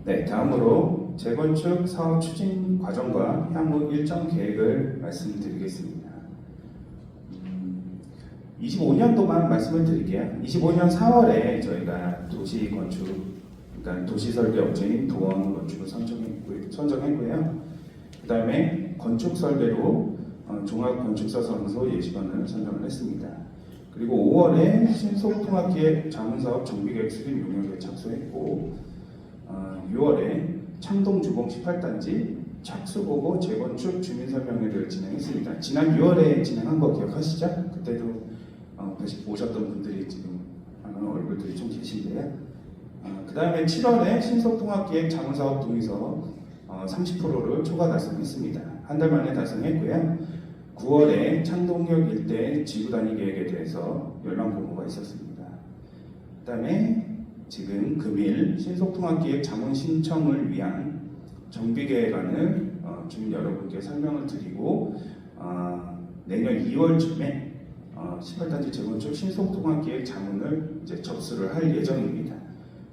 네, 다음으로 재건축 사업 추진 과정과 향후 일정 계획을 말씀드리겠습니다. 25년도만 말씀을 드릴게요. 25년 4월에 저희가 도시 건축, 그러니까 도시 설계 업체인 도원 건축을 선정했고요. 그 다음에 건축 설계로 종합건축사사무소 예시관을 선정을 했습니다. 그리고 5월에 신속통합기획 자문사업 정비계획 수립 용역에 착수했고, 6월에 창동주공 18단지 착수보고 재건축 주민설명회를 진행했습니다. 지난 6월에 진행한 거 기억하시죠? 그때도 오셨던 분들이 지금 얼굴들이 좀 계신데요. 그 다음에 7월에 신속통합기획 자문사업 동의서 30%를 초과 달성했습니다. 한 달 만에 달성했고요. 9월에 창동역 일대 지구단위 계획에 대해서 연락 보고가 있었습니다. 그 다음에 지금 금일 신속통합기획 자문 신청을 위한 정비계획안을 지금 여러분께 설명을 드리고 내년 2월쯤에 18단지 재건축 신속통합기획 자문을 이제 접수를 할 예정입니다.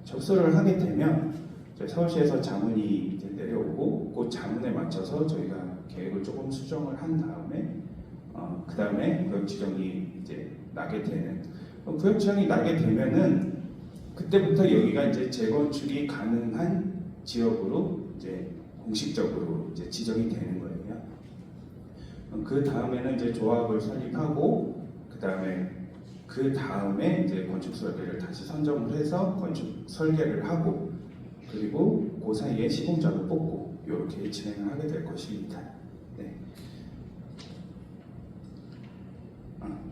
접수를 하게 되면 서울시에서 자문이 이제 내려오고 그 자문에 맞춰서 저희가 계획을 조금 수정을 한 다음에 그 다음에 구역 지정이 이제 나게 되는 구역 지정이 나게 되면은 그때부터 여기가 이제 재건축이 가능한 지역으로 이제 공식적으로 이제 지정이 되는 거예요. 그 다음에는 이제 조합을 설립하고 그 다음에 이제 건축 설계를 다시 선정을 해서 건축 설계를 하고 그리고 그 사이에 시공자를 뽑고 이렇게 진행을 하게 될 것입니다. 네.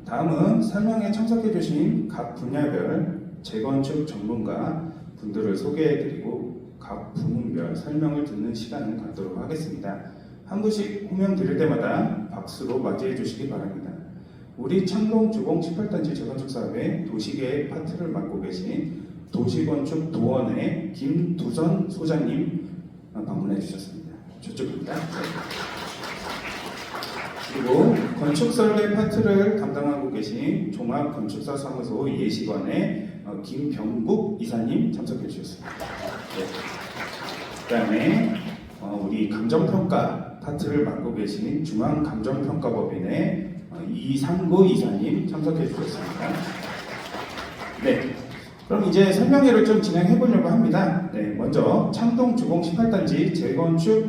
다음은 설명에 참석해주신 각 분야별 재건축 전문가 분들을 소개해드리고 각 부문별 설명을 듣는 시간을 갖도록 하겠습니다. 한 분씩 호명 드릴 때마다 박수로 맞이해 주시기 바랍니다. 우리 창동주공 18단지 재건축 사업의 도시계획 파트를 맡고 계신 도시건축 도원의 김두선 소장님 방문해 주셨습니다. 저쪽입니다. 그리고 건축설계 파트를 담당하고 계신 종합건축사사무소 예시관의 김병국 이사님 참석해 주셨습니다. 네. 그 다음에 우리 감정평가 파트를 맡고 계신 중앙감정평가법인의 이상구 이사님 참석해 주셨습니다. 네. 그럼 이제 설명회를 좀 진행해 보려고 합니다. 네. 먼저 창동주공 18단지 재건축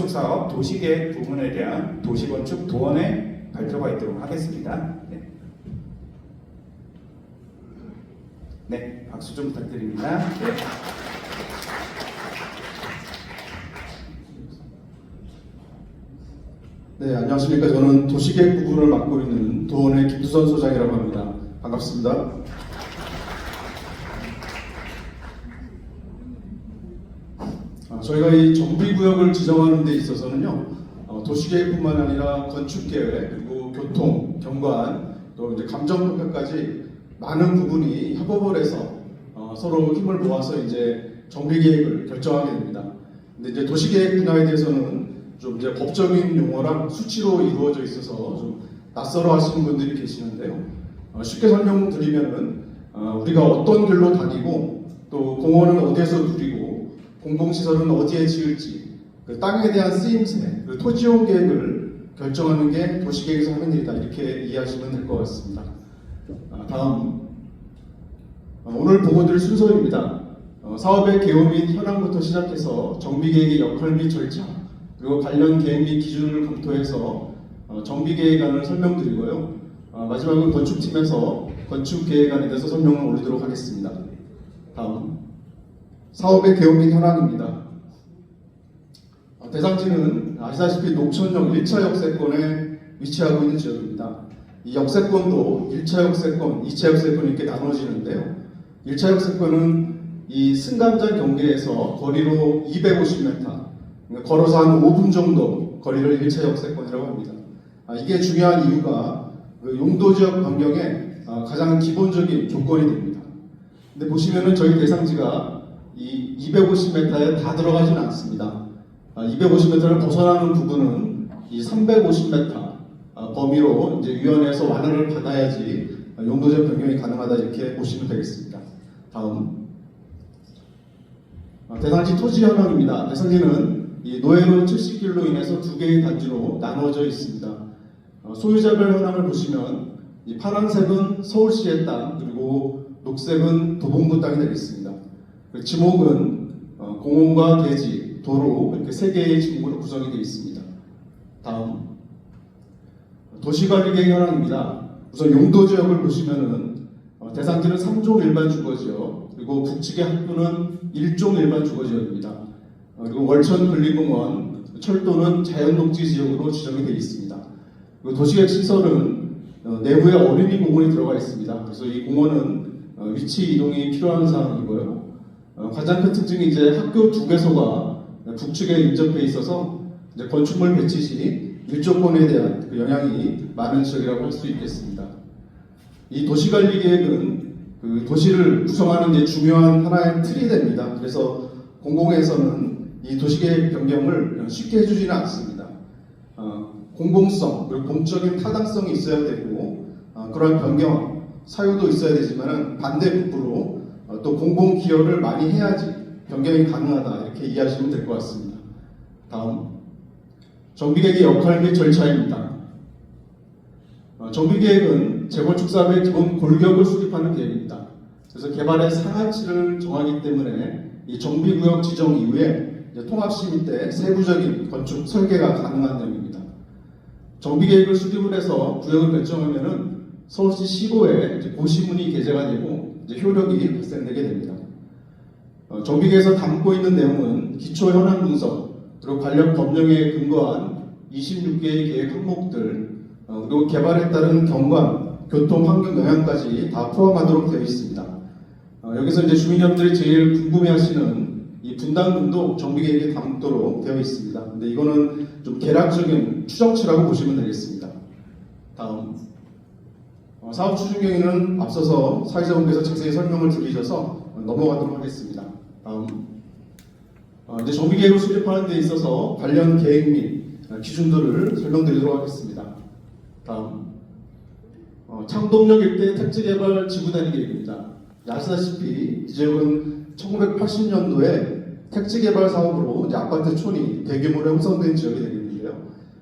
사업 도시계획 부분에 대한 도시건축 도원의 발표가 있도록 하겠습니다. 네. 네, 박수 좀 부탁드립니다. 네. 네, 안녕하십니까. 저는 도시계획 부분을 맡고 있는 도원의 김두선 소장이라고 합니다. 반갑습니다. 저희가 이 정비구역을 지정하는 데 있어서는요, 도시계획뿐만 아니라 건축계획, 그리고 교통, 경관, 또 이제 감정평가까지 많은 부분이 협업을 해서 서로 힘을 모아서 이제 정비계획을 결정하게 됩니다. 근데 이제 도시계획 분야에 대해서는 좀 이제 법적인 용어랑 수치로 이루어져 있어서 좀 낯설어 하시는 분들이 계시는데요. 쉽게 설명드리면은 우리가 어떤 길로 다니고 또 공원은 어디에서 누리고 공공시설은 어디에 지을지 그 땅에 대한 쓰임새, 그 토지용 계획을 결정하는 게 도시계획에서 하는 일이다 이렇게 이해하시면 될 것 같습니다. 다음 오늘 보고드릴 순서입니다. 사업의 개요 및 현황부터 시작해서 정비계획의 역할 및 절차 그리고 관련 계획 및 기준을 검토해서 정비계획안을 설명드리고요. 마지막은 건축팀에서 건축계획안에 대해서 설명을 올리도록 하겠습니다. 다음 사업의 개요 및 현황입니다. 대상지는 아시다시피 녹천역 1차 역세권에 위치하고 있는 지역입니다. 이 역세권도 1차 역세권, 2차 역세권 이렇게 나눠지는데요. 1차 역세권은 이 승강장 경계에서 거리로 250m, 걸어서 한 5분 정도 거리를 1차 역세권이라고 합니다. 이게 중요한 이유가 그 용도지역 변경의 가장 기본적인 조건이 됩니다. 근데 보시면은 저희 대상지가 이 250m에 다 들어가지는 않습니다. 250m를 벗어나는 부분은 이 350m 범위로 이제 위원회에서 완화를 받아야지 용도적 변경이 가능하다 이렇게 보시면 되겠습니다. 다음 대산지 토지 현황입니다. 대산지는 이 노회로 70길로 인해서 두 개의 단지로 나누어져 있습니다. 소유자별 현황을 보시면 이 파란색은 서울시의 땅, 그리고 녹색은 도봉구 땅이 되겠습니다. 지목은 공원과 대지, 도로 이렇게 세 개의 지목으로 구성이 되어 있습니다. 다음 도시관리계획 현황입니다. 우선 용도지역을 보시면은 대상지는 3종 일반 주거지역, 그리고 북측의 학교는 1종 일반 주거지역입니다. 그리고 월천 근린공원, 철도는 자연녹지 지역으로 지정이 되어 있습니다. 그리고 도시계획 시설은 내부에 어린이 공원이 들어가 있습니다. 그래서 이 공원은 위치 이동이 필요한 사항이고요. 가장 큰 특징이 이제 학교 2개소가 북측에 인접해 있어서 이제 건축물 배치 시 일조권에 대한 그 영향이 많은 지역이라고 할 수 있겠습니다. 이 도시관리계획은 그 도시를 구성하는 이제 중요한 하나의 틀이 됩니다. 그래서 공공에서는 이 도시계획 변경을 쉽게 해주지는 않습니다. 공공성 그리고 공적인 타당성이 있어야 되고 그러한 변경 사유도 있어야 되지만 반대급부로 또 공공 기여를 많이 해야지 변경이 가능하다 이렇게 이해하시면 될 것 같습니다. 다음 정비계획의 역할 및 절차입니다. 정비계획은 재건축 사업의 기본 골격을 수립하는 계획입니다. 그래서 개발의 상한치를 정하기 때문에 이 정비구역 지정 이후에 통합심의 때 세부적인 건축 설계가 가능한 내용입니다. 정비계획을 수립을 해서 구역을 결정하면은 서울시 시도에 고시문이 게재가 되고 이제 효력이 발생되게 됩니다. 정비계획에서 담고 있는 내용은 기초 현황 분석, 그리고 관련 법령에 근거한 26개의 계획 항목들, 그리고 개발에 따른 경관, 교통, 환경 영향까지 다 포함하도록 되어 있습니다. 여기서 이제 주민 여러분들이 제일 궁금해하시는 이 분담금도 정비계획에 담도록 되어 있습니다. 근데 이거는 좀 계략적인 추정치라고 보시면 되겠습니다. 다음 사업 추진 경위는 앞서서 사회자분께서 자세히 설명을 드리셔서 넘어가도록 하겠습니다. 다음 이제 정비계획을 수립하는 데 있어서 관련 계획 및 기준들을 설명드리도록 하겠습니다. 다음 창동역 일대 택지개발 지구단위 계획입니다. 아시다시피 이 지역은 1980년도에 택지개발 사업으로 이제 아파트 촌이 대규모로 형성된 지역이 되겠는데요.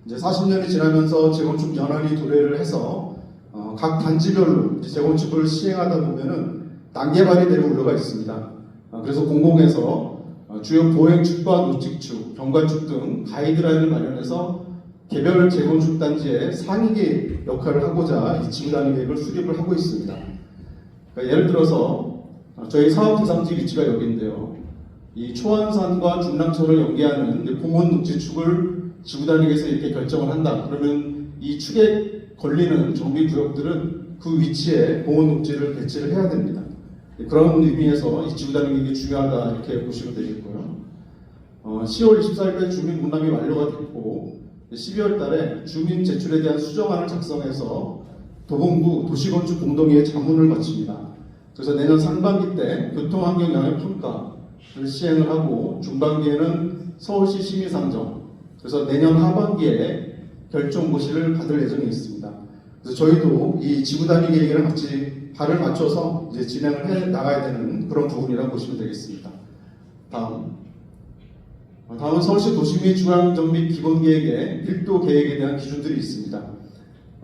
이제 40년이 지나면서 재건축 연한이 도래를 해서 각 단지별로 재건축을 시행하다 보면은 단계발이 될 우려가 있습니다. 그래서 공공에서 주요 보행축과 노측축, 경관축 등 가이드라인을 마련해서 개별 재건축 단지의 상위계 역할을 하고자 이 지구단위 계획을 수립을 하고 있습니다. 그러니까 예를 들어서 저희 사업 대상지 위치가 여기인데요. 이 초안산과 중랑천을 연계하는 공원 녹지축을 지구단위에서 이렇게 결정을 한다. 그러면 이 축에 걸리는 정비 구역들은 그 위치에 공원 녹지를 배치를 해야 됩니다. 그런 의미에서 이 지구단위 계획이 중요하다 이렇게 보시면 되겠고요. 10월 24일까지 주민 문남이 완료가 됐고 12월 달에 주민 제출에 대한 수정안을 작성해서 도봉구 도시건축 공동회의 자문을 거칩니다. 그래서 내년 상반기 때 교통환경 영향 평가를 시행을 하고 중반기에는 서울시 심의상정, 그래서 내년 하반기에 결정 고시를 받을 예정이 있습니다. 그래서 저희도 이 지구단위 계획이랑 같이 발을 맞춰서 이제 진행을 해 나가야 되는 그런 부분이라고 보시면 되겠습니다. 다음은 서울시 도시 및 중앙정비 기본계획의 밀도 계획에 대한 기준들이 있습니다.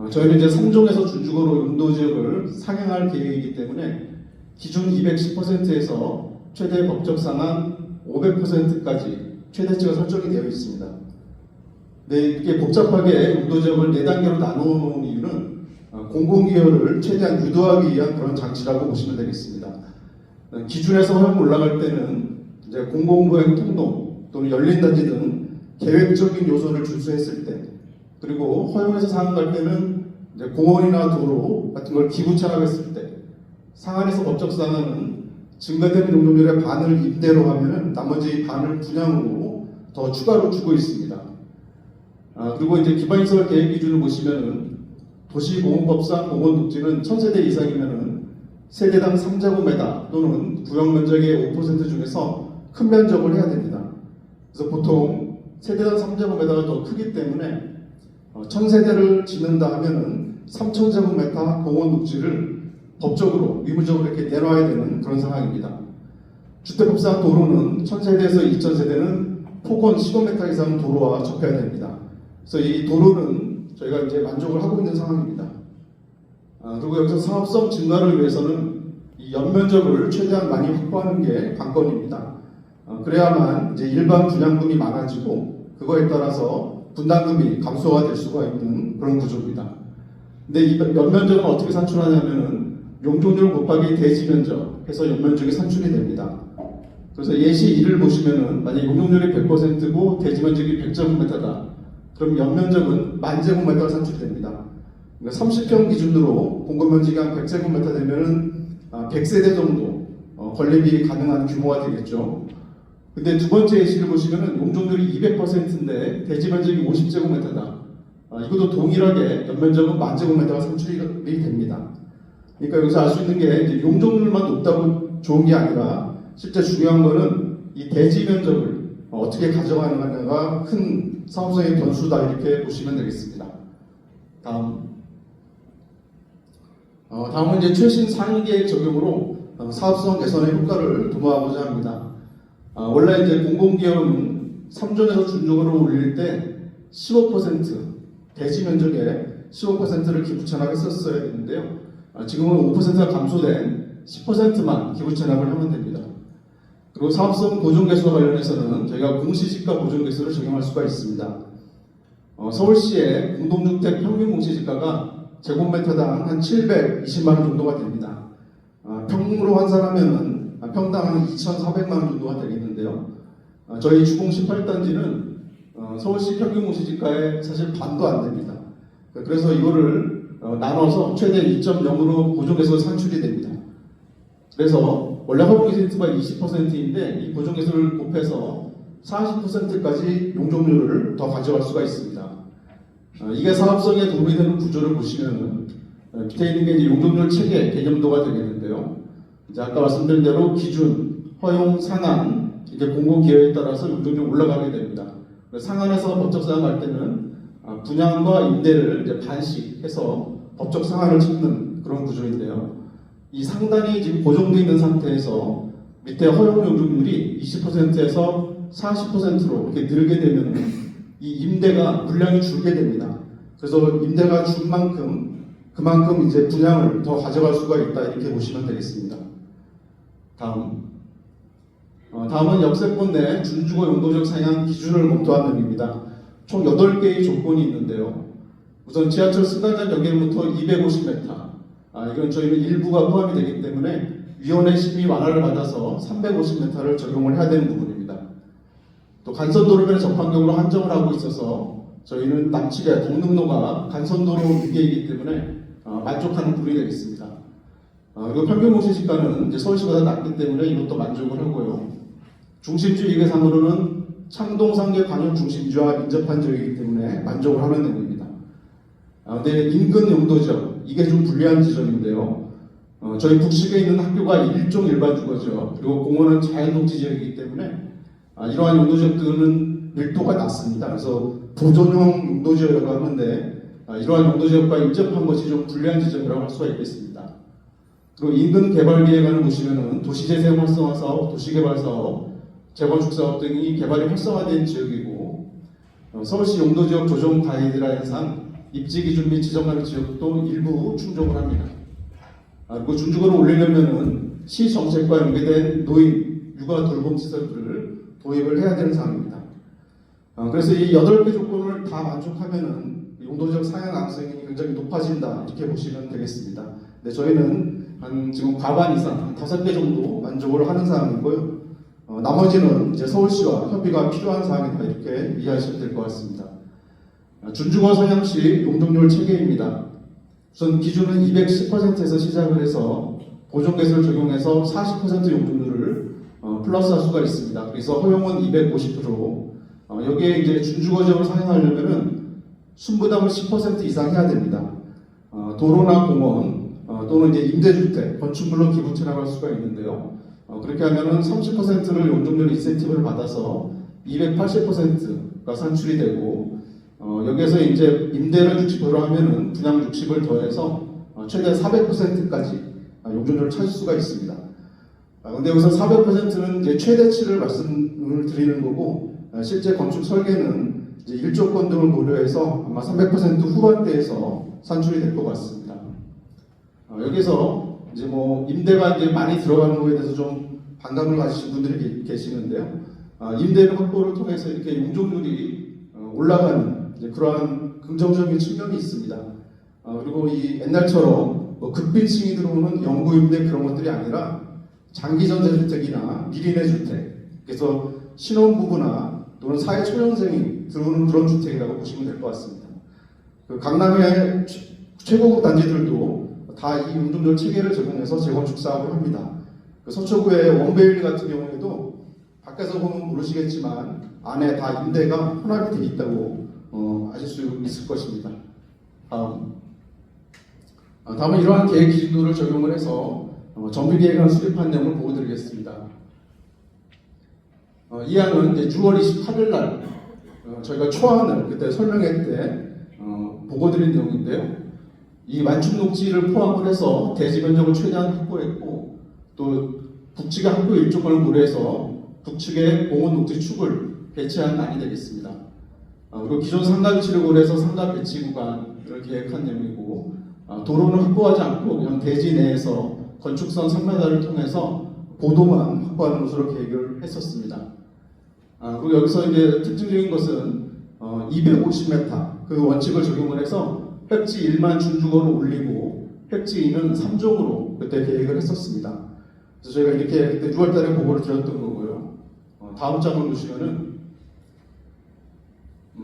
저희는 이제 3종에서 준주거로 용도지역을 상향할 계획이기 때문에 기준 210%에서 최대 법적 상한 500%까지 최대치가 설정이 되어 있습니다. 네, 이렇게 복잡하게 용도지역을 4단계로 나누어 놓은 이유는 공공기여를 최대한 유도하기 위한 그런 장치라고 보시면 되겠습니다. 기준에서 허용 올라갈 때는 이제 공공보행 통로 또는 열린 단지 등 계획적인 요소를 준수했을 때, 그리고 허용에서 상한갈 때는 이제 공원이나 도로 같은 걸 기부 체납했을 때, 상한에서 법적 상한은 증가되는 용도율의 반을 임대로 하면은 나머지 반을 분양으로 더 추가로 주고 있습니다. 그리고 이제 기반시설 계획 기준을 보시면은 도시공원법상 공원 녹지는 1000세대 이상이면은 세대당 3제곱미터 또는 구역 면적의 5% 중에서 큰 면적을 해야 됩니다. 그래서 보통 세대당 3제곱미터가 더 크기 때문에 1000세대를 짓는다 하면은 3000제곱미터 공원 녹지를 법적으로 의무적으로 이렇게 내놔야 되는 그런 상황입니다. 주택법상 도로는 1000세대에서 2000세대는 폭언 15m 이상 도로와 접해야 됩니다. 그래서 이 도로는 저희가 이제 만족을 하고 있는 상황입니다. 그리고 여기서 사업성 증가를 위해서는 이 연면적을 최대한 많이 확보하는 게 관건입니다. 그래야만 이제 일반 분양금이 많아지고 그거에 따라서 분담금이 감소가 될 수가 있는 그런 구조입니다. 근데 이 연면적은 어떻게 산출하냐면은 용적률 곱하기 대지 면적 해서 연면적이 산출이 됩니다. 그래서 예시 1을 보시면은 만약 용적률이 100%고 대지 면적이 100제곱미터다. 그럼 연면적은 10,000제곱미터가 산출됩니다. 그러니까 30평 기준으로 공급 면적이 한 100제곱미터 되면은 100세대 정도 건립이 가능한 규모가 되겠죠. 근데 두 번째 예시를 보시면은 용적률이 200%인데 대지 면적이 50제곱미터다. 이것도 동일하게 연면적은 10,000제곱미터가 산출이 됩니다. 그러니까 여기서 알 수 있는 게 이제 용적률만 높다고 좋은 게 아니라 실제 중요한 거는 이 대지 면적을 어떻게 가져가느냐가 큰 사업성의 변수다 이렇게 보시면 되겠습니다. 다음은 이제 최신 상위계획 적용으로 사업성 개선의 효과를 도모하고자 합니다. 원래 이제 공공기업은 3존에서 준종으로 올릴 때 15% 대지 면적의 15%를 기부 체납에 썼어야 되는데요. 지금은 5%가 감소된 10%만 기부 체납을 하면 됩니다. 그리고 사업성 보존개수와 관련해서는 저희가 공시지가 보존개수를 적용할 수가 있습니다. 서울시의 공동주택 평균 공시지가가 제곱미터당 한 720만 원 정도가 됩니다. 평으로 환산하면은 평당 한 2,400만 원 정도가 되겠는데요. 저희 주공 18단지는 서울시 평균 공시지가의 사실 반도 안 됩니다. 그래서 이거를 나눠서 최대 2.0으로 보존개수가 산출이 됩니다. 그래서 원래 허용기준수가 20%인데 이 보존개수를 곱해서 40%까지 용적률을 더 가져갈 수가 있습니다. 이게 사업성에 도움이 되는 구조를 보시면은 밑에 있는 게 이제 용적률 체계 개념도가 되겠는데요. 이제 아까 말씀드린 대로 기준, 허용, 상한 이게 공공기여에 따라서 용적률이 올라가게 됩니다. 상한에서 법적 상한 갈 때는 분양과 임대를 이제 반씩 해서 법적 상한을 찾는 그런 구조인데요. 이 상단이 지금 고정되어 있는 상태에서 밑에 허용 용적률이 20%에서 40%로 이렇게 늘게 되면 이 임대가 물량이 줄게 됩니다. 그래서 임대가 준 만큼 그만큼 이제 분양을 더 가져갈 수가 있다 이렇게 보시면 되겠습니다. 다음은 역세권 내 준주거 용도적 상향 기준을 검토한 내용입니다. 총 8개의 조건이 있는데요. 우선 지하철 승강장 연결부터 250m. 이건 저희는 일부가 포함이 되기 때문에 위원회 심의 완화를 받아서 350m를 적용을 해야 되는 부분입니다. 또 간선도로변의 접항경으로 한정을 하고 있어서 저희는 남측의 동능로가 간선도로 위계이기 때문에 만족하는 부분이 되겠습니다. 그리고 평균 공시지가는 이제 서울시보다 낮기 때문에 이것도 만족을 하고요. 중심지 위계상으로는 창동상계 관용 중심지와 인접한 지역이기 때문에 만족을 하는 내용입니다. 근데 인근 용도지역 이게 좀 불리한 지점인데요. 저희 북측에 있는 학교가 일종 일반 주거지역 그리고 공원은 자연녹지 지역이기 때문에 이러한 용도지역들은 밀도가 낮습니다. 그래서 보존형 용도지역이라고 하는데 이러한 용도지역과 인접한 것이 좀 불리한 지점이라고 할 수가 있겠습니다. 그리고 인근 개발 계획안을 보시면은 도시재생 활성화 사업, 도시개발 사업, 재건축 사업 등이 개발이 활성화된 지역이고 서울시 용도지역 조정 가이드라인상 입지 기준 및 지정하는 지역도 일부 충족을 합니다. 그리고 준주거를 올리려면은 시 정책과 연계된 노인, 육아 돌봄 시설들을 도입을 해야 되는 상황입니다. 그래서 이 8개 조건을 다 만족하면은 용도적 상향 가능성이 굉장히 높아진다 이렇게 보시면 되겠습니다. 네, 저희는 한 지금 과반 이상 한 5개 정도 만족을 하는 상황이고요. 나머지는 이제 서울시와 협의가 필요한 사항이다 이렇게 이해하시면 될 것 같습니다. 준주거 상향 시 용적률 체계입니다. 우선 기준은 210%에서 시작을 해서 보존개수를 적용해서 40% 용적률을 플러스할 수가 있습니다. 그래서 허용은 250%. 여기에 이제 준주거 지역을 상향하려면은 순부담을 10% 이상 해야 됩니다. 도로나 공원 또는 이제 임대주택, 건축물로 기부 체납할 수가 있는데요. 그렇게 하면은 30%를 용적률 인센티브를 받아서 280%가 산출이 되고 여기에서 이제 임대를 60%로 하면은 분양 60을 더해서 최대 400%까지 용적률을 찾을 수가 있습니다. 근데 여기서 400%는 이제 최대치를 말씀을 드리는 거고, 실제 건축 설계는 이제 일조권 등을 고려해서 아마 300% 후반대에서 산출이 될 것 같습니다. 여기서 이제 뭐 임대가 이제 많이 들어가는 거에 대해서 좀 반감을 가지신 분들이 계시는데요. 임대료 확보를 통해서 이렇게 용적률이 올라가는 이제 그러한 긍정적인 측면이 있습니다. 그리고 이 옛날처럼 뭐 급빈층이 들어오는 영구 임대 그런 것들이 아니라 장기 전세주택이나 밀인의 주택, 그래서 신혼부부나 또는 사회 초년생이 들어오는 그런 주택이라고 보시면 될 것 같습니다. 그 강남의 최고급 단지들도 다 이 용적률 체계를 적용해서 재건축 사업을 합니다. 그 서초구의 원베일리 같은 경우에도 밖에서 보면 모르시겠지만 안에 다 임대가 혼합이 되어 있다고 아실 수 있을 것입니다. 다음은 이러한 계획 기준도를 적용을 해서 정비계획안 수립한 내용을 보여드리겠습니다. 이 안은 이제 6월 28일 날 저희가 초안을 그때 설명회 때 보고드린 내용인데요. 이 완충 녹지를 포함을 해서 대지 면적을 최대한 확보했고, 또 북측의 학교 일조권을 고려해서 북측의 공원 녹지 축을 배치한 안이 되겠습니다. 그리고 기존 상가 위치를 고려해서 상가 배치 구간을 계획한 내용이고, 도로는 확보하지 않고 그냥 대지 내에서 건축선 3m를 통해서 보도만 확보하는 것으로 계획을 했었습니다. 그리고 여기서 이제 특징적인 것은 250m 그 원칙을 적용을 해서 획지 1만 준주거를 올리고 획지 2는 3종으로 그때 계획을 했었습니다. 그래서 저희가 이렇게 그때 6월달에 보고를 드렸던 거고요. 다음 장을 보시면은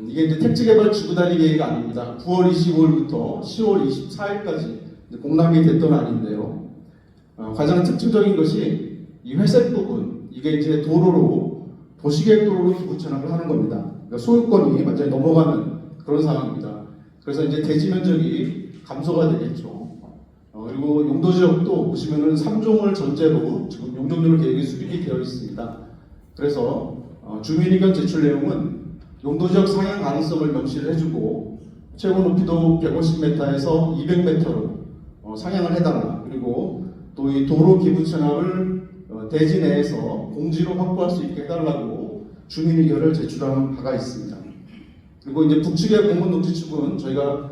이게 이제 택지개발 지구단위 계획이 아닙니다. 9월 25일부터 10월 24일까지 공람이 됐던 안인데요. 가장 특징적인 것이 이 회색 부분, 이게 이제 도로로 도시계획 도로로 기부 전환을 하는 겁니다. 그러니까 소유권이 완전히 넘어가는 그런 상황입니다. 그래서 이제 대지 면적이 감소가 되겠죠. 그리고 용도 지역도 보시면은 3종을 전제로 지금 용적률 계획이 수립이 되어 있습니다. 그래서 주민 의견 제출 내용은 용도 지역 상향 가능성을 명시를 해주고 최고 높이도 150m에서 200m로 상향을 해달라. 그리고 또 이 도로 기부 체납을 대지 내에서 공지로 확보할 수 있게 해달라고 주민 의견을 제출한 바가 있습니다. 그리고 이제 북측의 공원 녹지 축은 저희가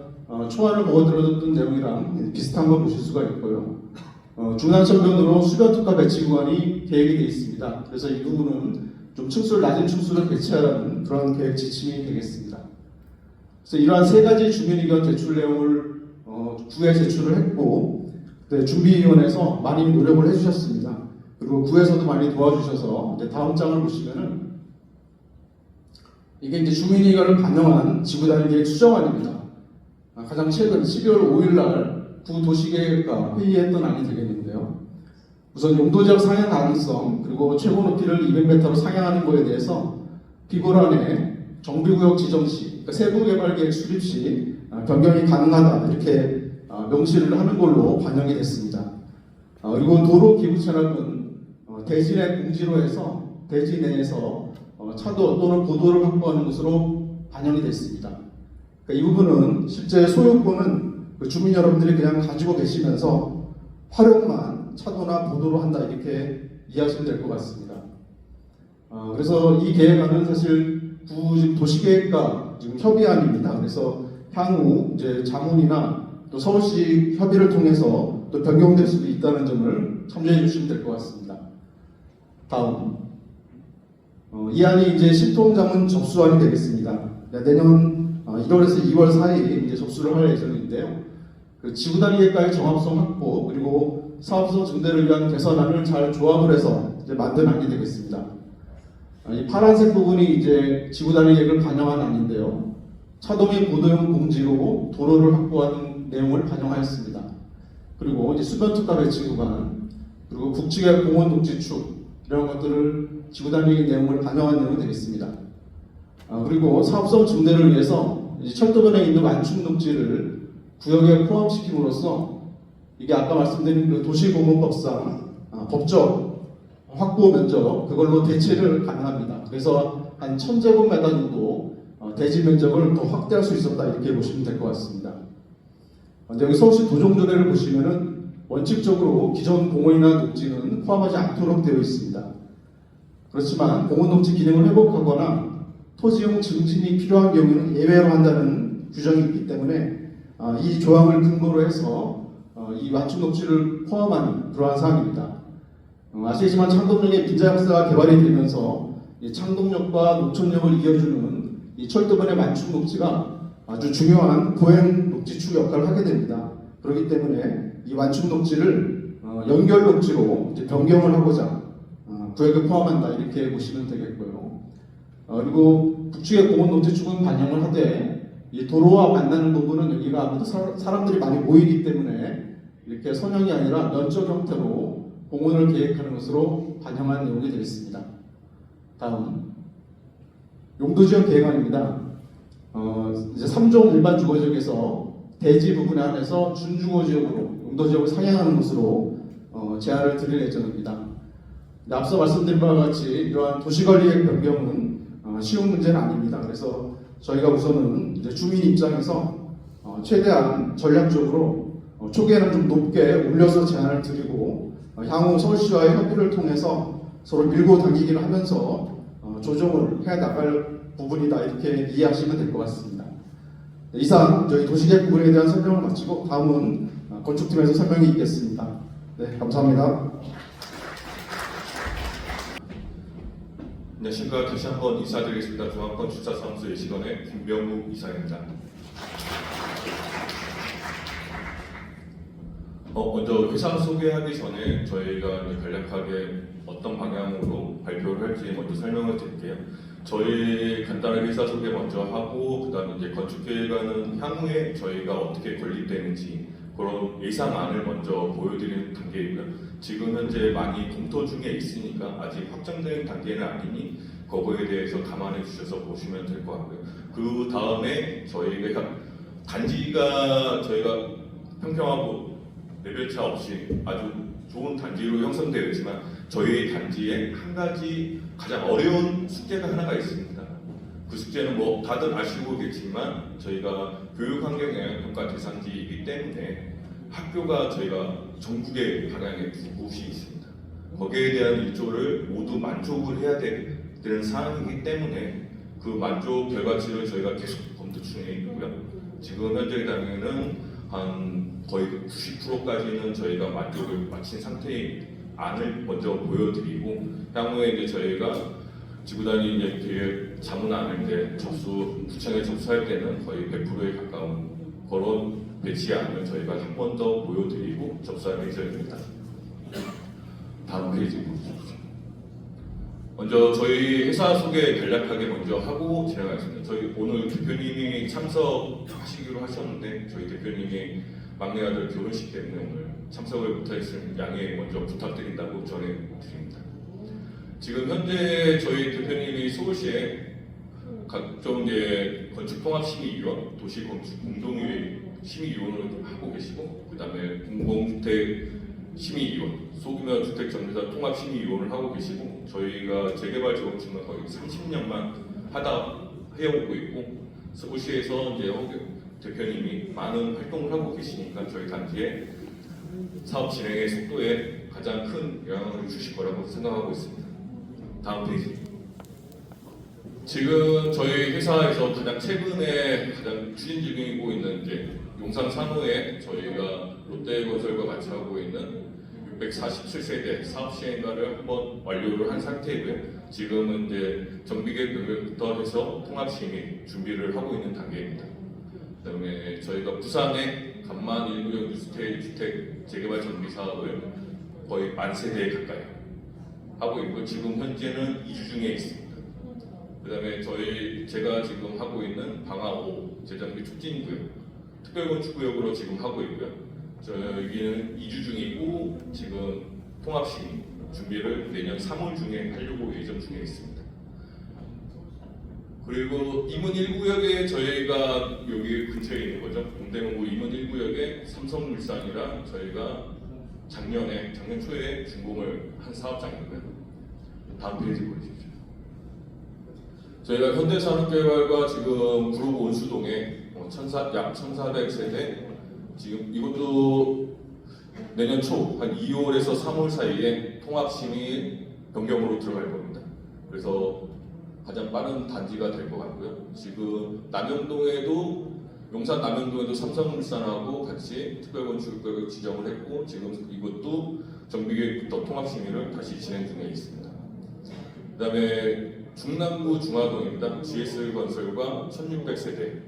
초안을 보고 들어줬던 내용이랑 비슷한 걸 보실 수가 있고요. 중앙천변으로 수변 특화 배치 구간이 계획이 되어 있습니다. 그래서 이 부분은 좀 층수를 낮은 층수를 배치하라는 그런 계획 지침이 되겠습니다. 그래서 이러한 세 가지 주민 의견 제출 내용을 구에 제출을 했고, 준비위원회에서 많이 노력을 해주셨습니다. 그리고 구에서도 많이 도와주셔서 이제 다음 장을 보시면은 이게 이제 주민 의견을 반영한 지구단위 계획 수정안입니다. 가장 최근 12월 5일 날 구 도시계획과 회의했던 안이 되겠는데요. 우선 용도지역 상향 가능성 그리고 최고 높이를 200m로 상향하는 것에 대해서 비고란에 정비구역 지정 시, 그러니까 세부개발계획 수립 시 변경이 가능하다 이렇게 명시를 하는 걸로 반영이 됐습니다. 그리고 도로 기부 체납은 대지 내 공지로 해서 대지 내에서 차도 또는 보도를 확보하는 것으로 반영이 됐습니다. 그러니까 이 부분은 실제 소유권은 그 주민 여러분들이 그냥 가지고 계시면서 활용만 차도나 보도로 한다 이렇게 이해하시면 될 것 같습니다. 그래서 이 계획안은 사실 구 도시계획과 지금 협의안입니다. 그래서 향후 이제 자문이나 또 서울시 협의를 통해서 또 변경될 수도 있다는 점을 참조해 주시면 될 것 같습니다. 다음. 이 안이 이제 신통자문 접수안이 되겠습니다. 내년 1월에서 2월 사이에 이제 접수를 할 예정인데요. 그 지구단위계획과의 정합성 확보 그리고 사업성 증대를 위한 개선안을 잘 조합을 해서 이제 만든 안이 되겠습니다. 이 파란색 부분이 이제 지구단위계획을 반영한 안인데요. 차도및 보도용 공지로 도로를 확보하는 내용을 반영하였습니다. 그리고 이제 수변특화 배치 구간 그리고 북측의 공원 녹지축 이런 것들을 지구단위 내용을 반영한 내용이 되겠습니다. 그리고 사업성 증대를 위해서 이제 철도변에 있는 완충 녹지를 구역에 포함시킴으로써 이게 아까 말씀드린 그 도시공원법상 법적 확보 면적 그걸로 대체를 가능합니다. 그래서 한 1000제곱미터 정도 대지 면적을 더 확대할 수 있었다 이렇게 보시면 될 것 같습니다. 여기 서울시 도정조례를 보시면은 원칙적으로 기존 공원이나 녹지는 포함하지 않도록 되어 있습니다. 그렇지만 공원 녹지 기능을 회복하거나 토지용 증진이 필요한 경우는 예외로 한다는 규정이 있기 때문에 이 조항을 근거로 해서 이 완충 녹지를 포함한 그러한 사항입니다. 아시겠지만 창동역의 빈자 역사가 개발이 되면서 이 창동역과 농촌역을 이어주는 이 철도변의 완충 녹지가 아주 중요한 보행 녹지축 역할을 하게 됩니다. 그렇기 때문에 이 완충 녹지를 연결 녹지로 이제 변경을 하고자 구역에 포함한다 이렇게 보시면 되겠고요. 그리고 북측의 공원 녹지축은 반영을 하되 이 도로와 만나는 부분은 여기가 아무래도 사람들이 많이 모이기 때문에 이렇게 선형이 아니라 면적 형태로 공원을 계획하는 것으로 반영한 내용이 되겠습니다. 다음 용도지역 계획안입니다. 이제 3종 일반 주거지역에서 대지 부분에 한해서 준주거지역으로 용도지역을 상향하는 것으로 제안을 드릴 예정입니다. 앞서 말씀드린 바와 같이 이러한 도시관리의 변경은 쉬운 문제는 아닙니다. 그래서 저희가 우선은 이제 주민 입장에서 최대한 전략적으로 초기에는 좀 높게 올려서 제안을 드리고 향후 서울시와의 협의를 통해서 서로 밀고 당기기를 하면서 조정을 해 나갈 부분이다 이렇게 이해하시면 될 것 같습니다. 이상 저희 도시계획 부분에 대한 설명을 마치고 다음은 건축팀에서 설명이 있겠습니다. 네, 감사합니다. 안녕하십니까. 다시 한번 인사드리겠습니다. 중앙건축사사무소 예시건의 김병국 이사입니다. 먼저 회사 소개하기 전에 저희가 간략하게 어떤 방향으로 발표를 할지 먼저 설명을 드릴게요. 저희 간단하게 회사 소개 먼저 하고 그다음에 이제 건축계획안은 향후에 저희가 어떻게 건립되는지 그런 예상안을 먼저 보여드리는 단계이고요. 지금 현재 많이 검토 중에 있으니까 아직 확정된 단계는 아니니 그거에 대해서 감안해 주셔서 보시면 될 것 같고요. 그 다음에 저희가 단지가 저희가 평평하고 레벨차 없이 아주 좋은 단지로 형성되어 있지만 저희 단지에 한 가지 가장 어려운 숙제가 하나가 있습니다. 그 숙제는 뭐 다들 아시고 계시지만 저희가 교육환경영향평가 대상지이기 때문에 학교가 저희가 전국에 방향에 두 곳이 있습니다. 거기에 대한 일조를 모두 만족을 해야 되는 사항이기 때문에 그 만족 결과치를 저희가 계속 검토 중에 있고요. 지금 현재 단계는 한 거의 90%까지는 저희가 만족을 마친 상태의 안을 먼저 보여드리고 향후에 이제 저희가 지구단위 이제 계획 자문안을 이제 구청에 접수할 때는 거의 100%에 가까운 그런 배치안을 저희가 한 번 더 보여드리고 접수할 예정입니다. 다음 페이지 보시죠. 먼저 저희 회사 소개 간략하게 먼저 하고 진행하겠습니다. 저희 오늘 대표님이 참석하시기로 하셨는데 저희 대표님이 막내 아들 결혼식 때문에 오늘 참석을 못하셨으니 양해 먼저 부탁드린다고 전해드립니다. 지금 현재 저희 대표님이 서울시에 각종 이제 건축통합심의위원, 도시건축 공동위의 심의위원을 하고 계시고 그다음에 공공주택 심의위원, 소규모 주택정비사 통합심의위원을 하고 계시고 저희가 재개발 재건축은 거의 30년만 하다 해오고 있고 서울시에서 이제 대표님이 많은 활동을 하고 계시니까 저희 단지의 사업 진행의 속도에 가장 큰 영향을 주실 거라고 생각하고 있습니다. 다음 페이지. 지금 저희 회사에서 가장 최근에 가장 추진 중이고 있는 이제 용산 산호에 저희가 롯데건설과 같이 하고 있는 647세대 사업 시행가를 한번 완료를 한 상태이고요. 지금은 이제 정비계획부터 해서 통합심의 준비를 하고 있는 단계입니다. 그다음에 저희가 부산에 간만 1구역 뉴스테이 주택 재개발 정비 사업을 거의 10,000세대에 가까이 하고 있고 지금 현재는 이주 중에 있습니다. 그다음에 제가 지금 하고 있는 방화 5 재정비 촉진구역 특별건축구역으로 지금 하고 있고요. 저희는 2주 중이고 지금 통합심의 준비를 내년 3월 중에 하려고 예정 중에 있습니다. 그리고 이문 1구역에 저희가 여기 근처에 있는 거죠. 동대문구 이문 1구역에 삼성물산이랑 저희가 작년 초에 준공을 한 사업장이고요. 다음 페이지 보여주십시오. 저희가 현대산업개발과 지금 구로구 온수동에 약 1,400세대 지금 이것도 내년 초 한 2월에서 3월 사이에 통합심의 변경으로 들어갈 겁니다. 그래서 가장 빠른 단지가 될 것 같고요. 지금 남영동에도 용산 남영동에도 삼성물산하고 같이 특별건축을 지정을 했고 지금 이것도 정비계획부터 통합심의를 다시 진행 중에 있습니다. 그다음에 중남구 중화동입니다. GS건설과 1600세대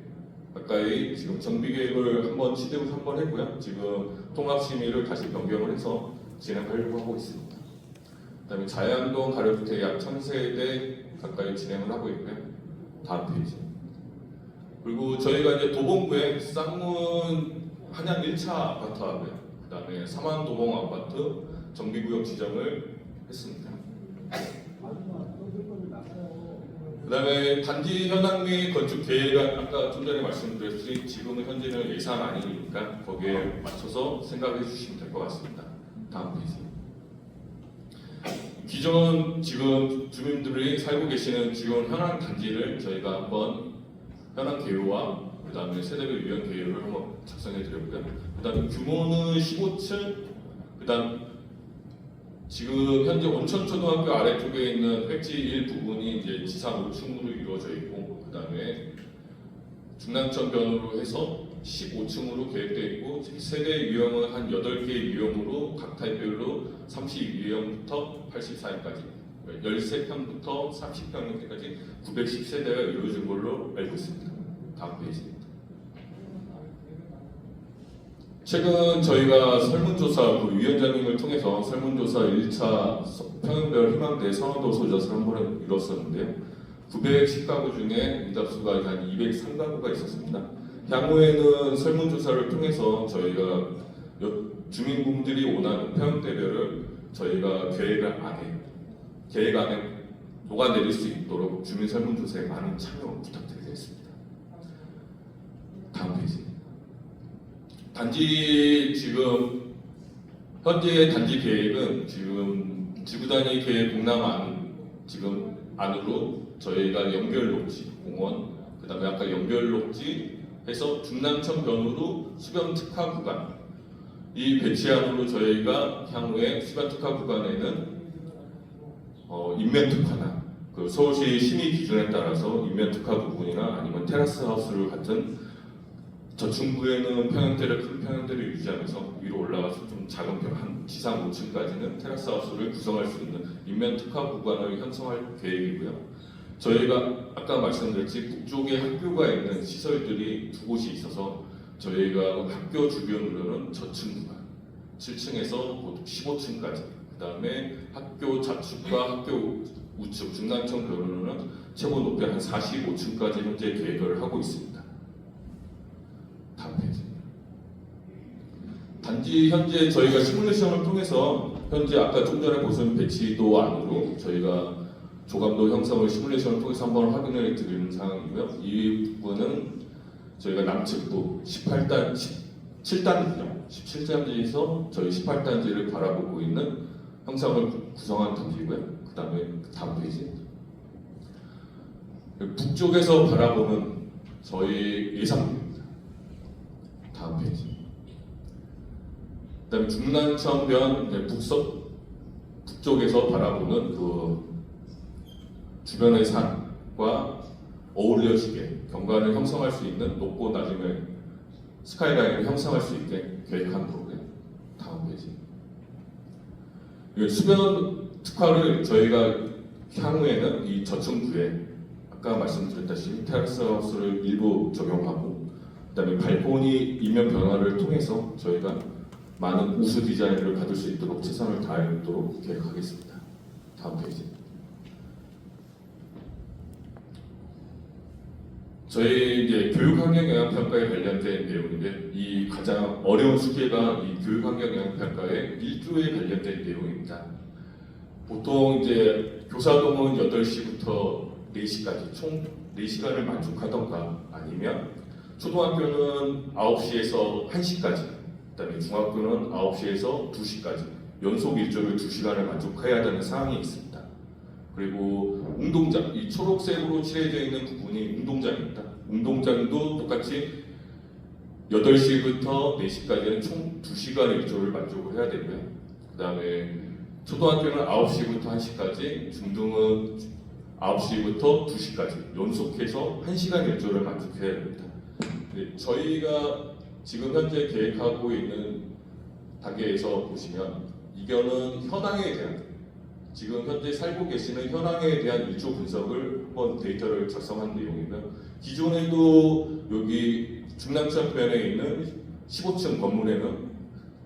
가까이 지금 정비계획을 한번 시대를 한번 했고요. 지금 통합심의를 다시 변경을 해서 진행하려고 하고 있습니다. 그다음에 자양동 가로주택 약 1000세대 가까이 진행을 하고 있고요. 다음 페이지. 그리고 저희가 이제 도봉구에 쌍문 한양 1차 아파트하고요. 그다음에 삼안도봉 아파트 정비구역 지정을 했습니다. 그다음에 단지 현황 및 건축 계획은 아까 좀 전에 말씀드렸듯이 지금은 현재는 예산 아니니까 거기에 맞춰서 생각해 주시면 될 것 같습니다. 다음 페이지. 기존 지금 주민들이 살고 계시는 지금 현황 단지를 저희가 한번 현황 개요와 그다음에 세대별 유형 개요를 한번 작성해 드렸고요. 그다음에 규모는 15층, 그다음 지금 현재 온천초등학교 아래쪽에 있는 획지 1 부분이 이제 지상 5층으로 이루어져 있고, 그 다음에 중랑천변으로 해서 15층으로 계획되어 있고, 세대 유형은 한 8개 유형으로 각 타입별로 32유형부터 84형까지 13평부터 30평까지 910세대가 이루어진 걸로 알고 있습니다. 다음 페이지입니다. 최근 저희가 설문조사 위원장님을 통해서 설문조사 1차 평형별 희망대 선호도 소젖을 한 번 이뤘었는데요. 910가구 중에 응답수가 한 203가구가 있었습니다. 향후에는 설문조사를 통해서 저희가 주민분들이 원하는 평형대별을 저희가 계획 안에 녹아내릴 수 있도록 주민 설문조사에 많은 참여 부탁드리겠습니다. 다음 페이지. 단지 지금 현재 단지 계획은 지금 지구단위 계획 동남안 지금 안으로 저희가 연결녹지 공원, 그다음에 아까 연결녹지 해서 중남천 변으로 수변 특화 구간 이 배치안으로 저희가 향후에 수변 특화 구간에는 인면 특화나 그 서울시 심의 기준에 따라서 인면 특화 부분이나 아니면 테라스 하우스를 같은 저층부에는 평형대를 큰 평형대를 유지하면서 위로 올라가서 좀 작은 한 지상 5층까지는 테라스 하우스를 구성할 수 있는 인면 특화 구간을 형성할 계획이고요. 저희가 아까 말씀드렸지 북쪽에 학교가 있는 시설들이 두 곳이 있어서 저희가 학교 주변으로는 저층 구간 7층에서 15층까지 그 다음에 학교 좌측과 학교 우측 중남천 변으로는 최고 높이 한 45층까지 현재 계획을 하고 있습니다. 다음 페이지. 단지 현재 저희가 시뮬레이션을 통해서 현재 아까 좀 전에 보신 배치도 안으로 저희가 조감도 형성을 시뮬레이션을 통해서 한번 확인을 드리는 상황이고요. 이 부분은 저희가 남측부 17단지에서 저희 18단지를 바라보고 있는 형상을 구성한 단지고요. 그 다음에 다음 페이지. 북쪽에서 바라보는 저희 예상입니다. 다음 페이지. 그다음에 중랑천변 북쪽에서 바라보는 그 주변의 산과 어울려지게 경관을 형성할 수 있는 높고 낮음의 스카이라인을 형성할 수 있게 계획한 거고요. 다음 페이지. 수변 특화를 저희가 향후에는 이 저층부에 아까 말씀드렸다시피 테라스 하우스를 일부 적용하고 그다음에 발코니 이면 변화를 통해서 저희가 많은 우수 디자인을 받을 수 있도록 최선을 다하도록 계획하겠습니다. 다음 페이지. 저희 이제 교육환경 영향평가에 관련된 내용인데 이 가장 어려운 숙제가 이 교육환경 영향평가의 1조에 관련된 내용입니다. 보통 이제 교사동은 8시부터 4시까지 총 4시간을 만족하던가 아니면 초등학교는 9시에서 1시까지 그다음에 중학교는 9시에서 2시까지 연속 일조를 2시간을 만족해야 되는 상황이 있습니다. 그리고 운동장, 이 초록색으로 칠해져 있는 부분이 운동장입니다. 운동장도 똑같이 8시부터 4시까지는 총 2시간 일조를 만족을 해야 되고요. 그 다음에 초등학교는 9시부터 1시까지, 중등은 9시부터 2시까지 연속해서 1시간 일조를 만족해야 됩니다. 네, 저희가 지금 현재 계획하고 있는 단계에서 보시면 이거는 현황에 대한, 지금 현재 살고 계시는 현황에 대한 일조 분석을 한번 데이터를 작성한 내용이고요. 기존에도 여기 중랑천변에 있는 15층 건물에는